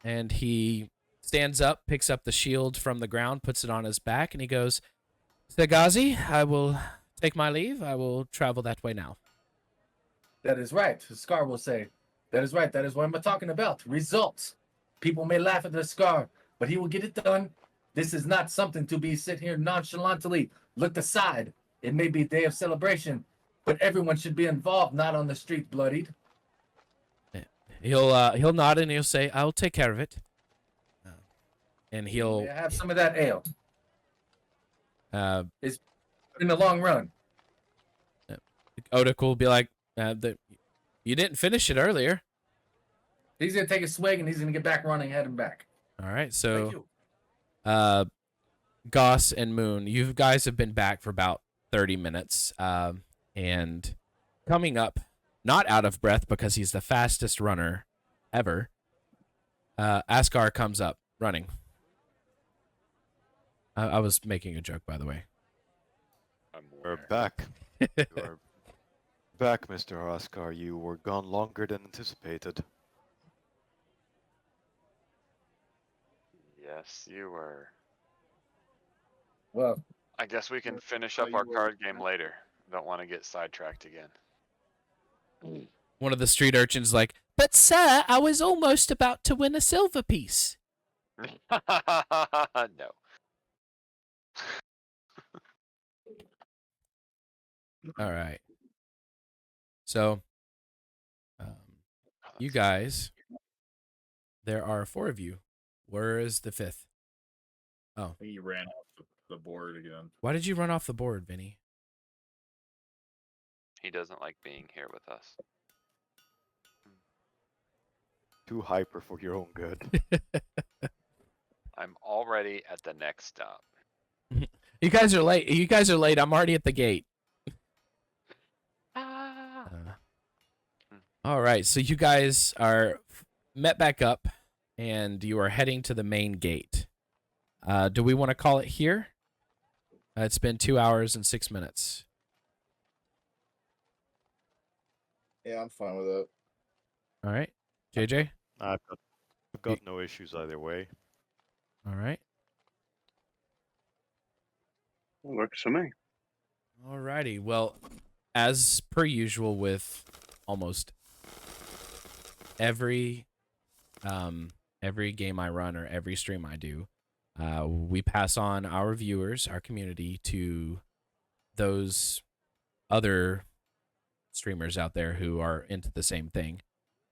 And he stands up, picks up the shield from the ground, puts it on his back, and he goes, Sagazi, I will take my leave. I will travel that way now. That is right. Askar will say, that is right. That is what I'm talking about. Results. People may laugh at Askar, but he will get it done. This is not something to be sit here nonchalantly looked aside. It may be a day of celebration, but everyone should be involved, not on the street bloodied. He'll nod and he'll say, I'll take care of it. And he'll May I have some of that ale. uh, It's in the long run. Odic will be like, you didn't finish it earlier. He's going to take a swig and he's going to get back running, heading back. All right, Thank so you. Gaus and Moon, you guys have been back for about 30 minutes, and coming up, not out of breath because he's the fastest runner ever, Askar comes up running. I was making a joke, by the way. We're back. We're back, Mr. Askar. You were gone longer than anticipated. Yes, you were. Well, I guess we can finish up our card game later. Don't want to get sidetracked again. One of the street urchins like, but sir, I was almost about to win a silver piece. No. All right. So, you guys, there are 4 of you. Where is the 5th? Oh. I think he ran off the board again. Why did you run off the board, Vinny? He doesn't like being here with us. Too hyper for your own good. I'm already at the next stop. You guys are late. You guys are late. I'm already at the gate. All right. So you guys are met back up, and you are heading to the main gate. Do we want to call it here? It's been 2 hours and 6 minutes. Yeah, I'm fine with it. All right. JJ? I've got no issues either way. All right. Works for me. All righty. Well, as per usual with almost every game I run or every stream I do, we pass on our viewers, our community, to those other streamers out there who are into the same thing.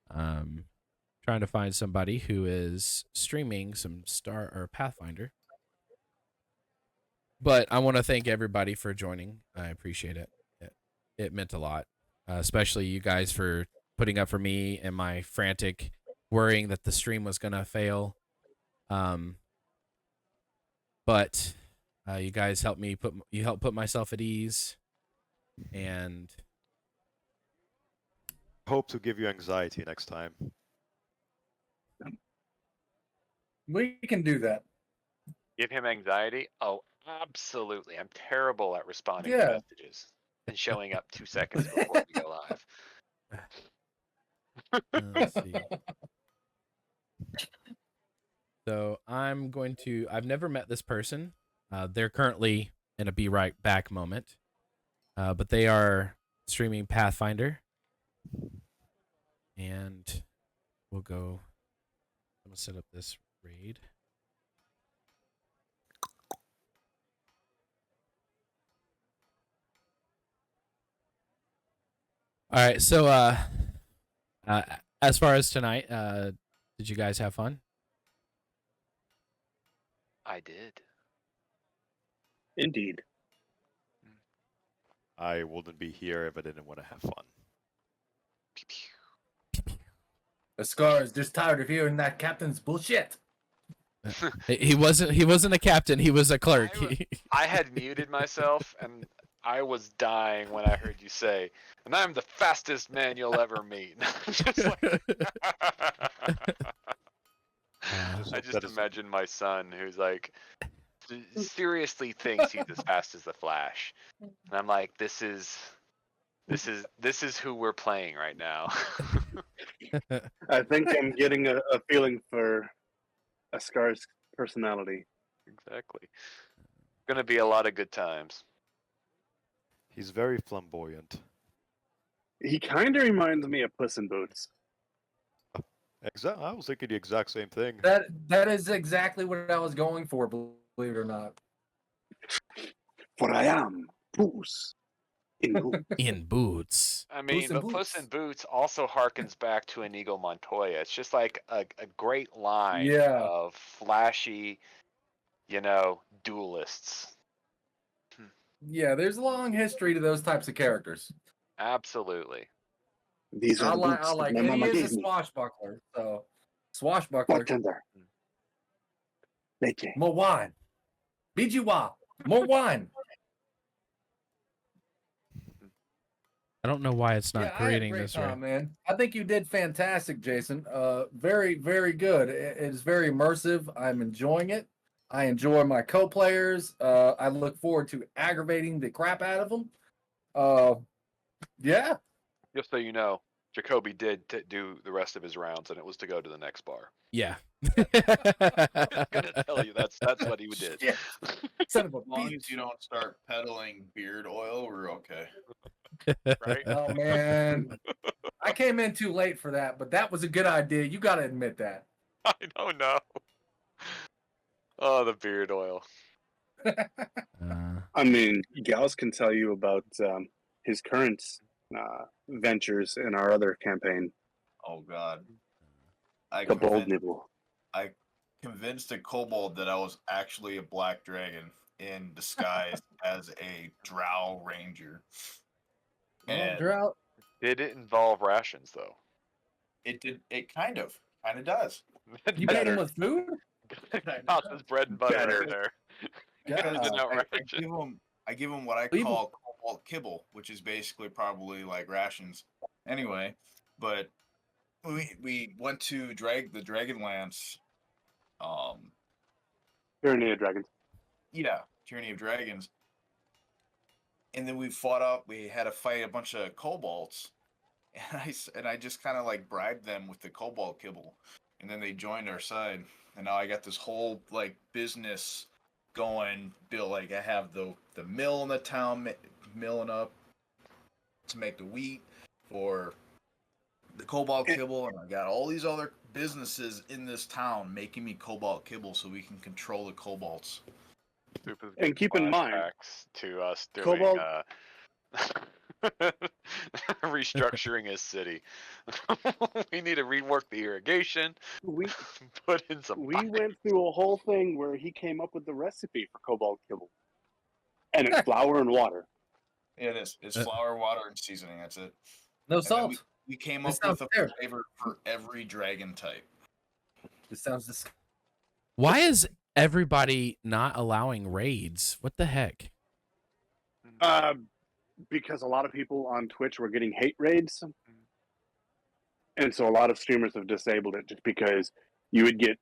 Trying to find somebody who is streaming some Star or Pathfinder. But I want to thank everybody for joining. I appreciate it. It meant a lot, especially you guys for putting up for me and my frantic worrying that the stream was going to fail. But you guys helped me put myself at ease, and Hope to give you anxiety next time. we can do that. Give him anxiety? Oh, absolutely. I'm terrible at responding to Yeah. messages and showing up 2 seconds before we go live. let's see. So I'm going to. I've never met this person. They're currently in a be right back moment, but they are streaming Pathfinder, and we'll go. I'm gonna set up this raid. All right. So, as far as tonight, did you guys have fun? I did. Indeed. I wouldn't be here if I didn't want to have fun. Askar is just tired of hearing that captain's bullshit. He wasn't a captain. He was a clerk. I had muted myself and I was dying when I heard you say, and I'm the fastest man you'll ever meet. Just like- I just imagine my son who's like seriously thinks he's as fast as the Flash. And I'm like, this is who we're playing right now. I think I'm getting a feeling for Askar's personality. Exactly. Gonna be a lot of good times. He's very flamboyant. He kind of reminds me of Puss in Boots. I was thinking the exact same thing. That is exactly what I was going for, believe it or not. For I am Puss in Boots. In boots. I mean, Puss in but Puss Boots. in Boots also harkens back to Inigo Montoya. It's just like a great line Yeah. of flashy, duelists. Yeah, there's a long history to those types of characters. Absolutely. These are I the like, boots that and my he mama is a gave me. swashbuckler. So, swashbuckler. Bartender. Leche. More wine. Bijiwa. More wine. I don't know why it's not Yeah, I had a creating great this time, right. man. I think you did fantastic, Jason. Very, very good. It is very immersive. I'm enjoying it. I enjoy my co-players. I look forward to aggravating the crap out of them. Yeah. Just so you know, Jacoby did do the rest of his rounds, and it was to go to the next bar. Yeah. I'm gonna tell you that's what he did. Shit. Son of a As long bitch. as you don't start peddling beard oil, we're okay. Right? Oh man, I came in too late for that, but that was a good idea. You got to admit that. I don't know. Oh, the beard oil. I mean, Gaus can tell you about his current ventures in our other campaign, Oh God. I Kobold convinced, Nibble. I convinced a kobold that I was actually a black dragon in disguise as a drow ranger. And Drought. Did it involve rations though? it kind of does. You paid him with food? Not this bread and butter Better. right there. Yeah. It's I outrageous. give him what I Well, you- call cobalt kibble, which is basically probably like rations. Anyway, but we went to the Dragonlance. Tyranny of Dragons. Yeah, Tyranny of Dragons. And then we had to fight a bunch of kobolds. And I just kind of like bribed them with the cobalt kibble. And then they joined our side. And now I got this whole like business going. Bill, like I have the mill in the town milling up to make the wheat for the cobalt kibble. And I got all these other businesses in this town making me cobalt kibble so we can control the kobolds. And keep in mind, Flashbacks to us doing Cobalt- restructuring his city. We need to rework the irrigation. we Put in some. we pipes. went through a whole thing where he came up with the recipe for Cobalt Kibble. And it's flour and water. Yeah, it is. It's flour, water, and seasoning. That's it. No And then salt. we came This up with sounds a terrible. flavor for every dragon type. This sounds disgusting. Why is everybody not allowing raids? What the heck? Because a lot of people on Twitch were getting hate raids. And so a lot of streamers have disabled it just because you would get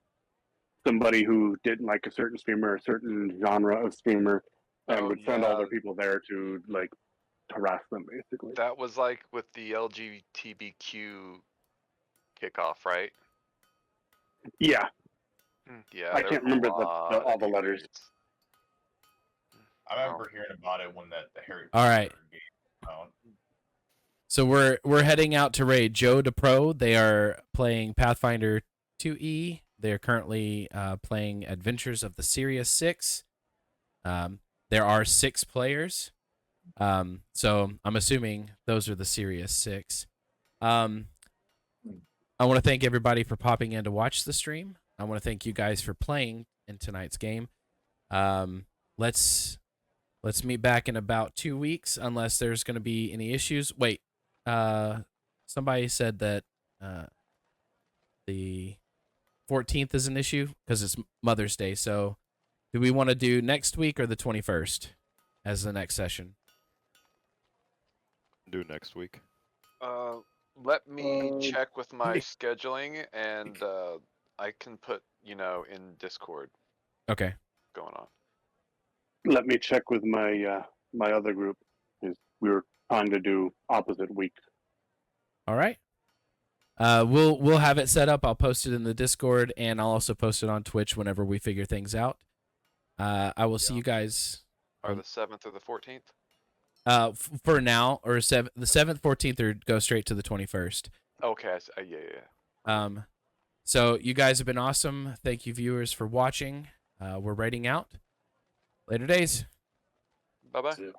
somebody who didn't like a certain streamer, a certain genre of streamer, and Oh, would send all yeah. their people there to like harass them basically. That was like with the LGBTQ kickoff, right? Yeah. Yeah, I there can't was a remember lot all of the new letters. raids. I remember hearing about it when the Harry All right. Potter game came out. So we're heading out to raid Joe to Pro. They are playing Pathfinder 2E. They're currently playing Adventures of the Sirius 6. There are 6 players. So I'm assuming those are the Sirius 6. I want to thank everybody for popping in to watch the stream. I want to thank you guys for playing in tonight's game. Let's meet back in about 2 weeks, unless there's going to be any issues. Wait, somebody said that the 14th is an issue because it's Mother's Day. So, do we want to do next week or the 21st as the next session? Do next week. Let me Uh, check with my scheduling, and I can put in Discord Okay. going on. Let me check with my my other group. We were trying to do opposite weeks. All right. We'll have it set up. I'll post it in the Discord, and I'll also post it on Twitch whenever we figure things out. I will see you guys. Are the 7th or the 14th? For now, or the 7th, 14th, or go straight to the 21st. Okay, yeah. So you guys have been awesome. Thank you, viewers, for watching. We're raiding out. Later days. Bye bye. So-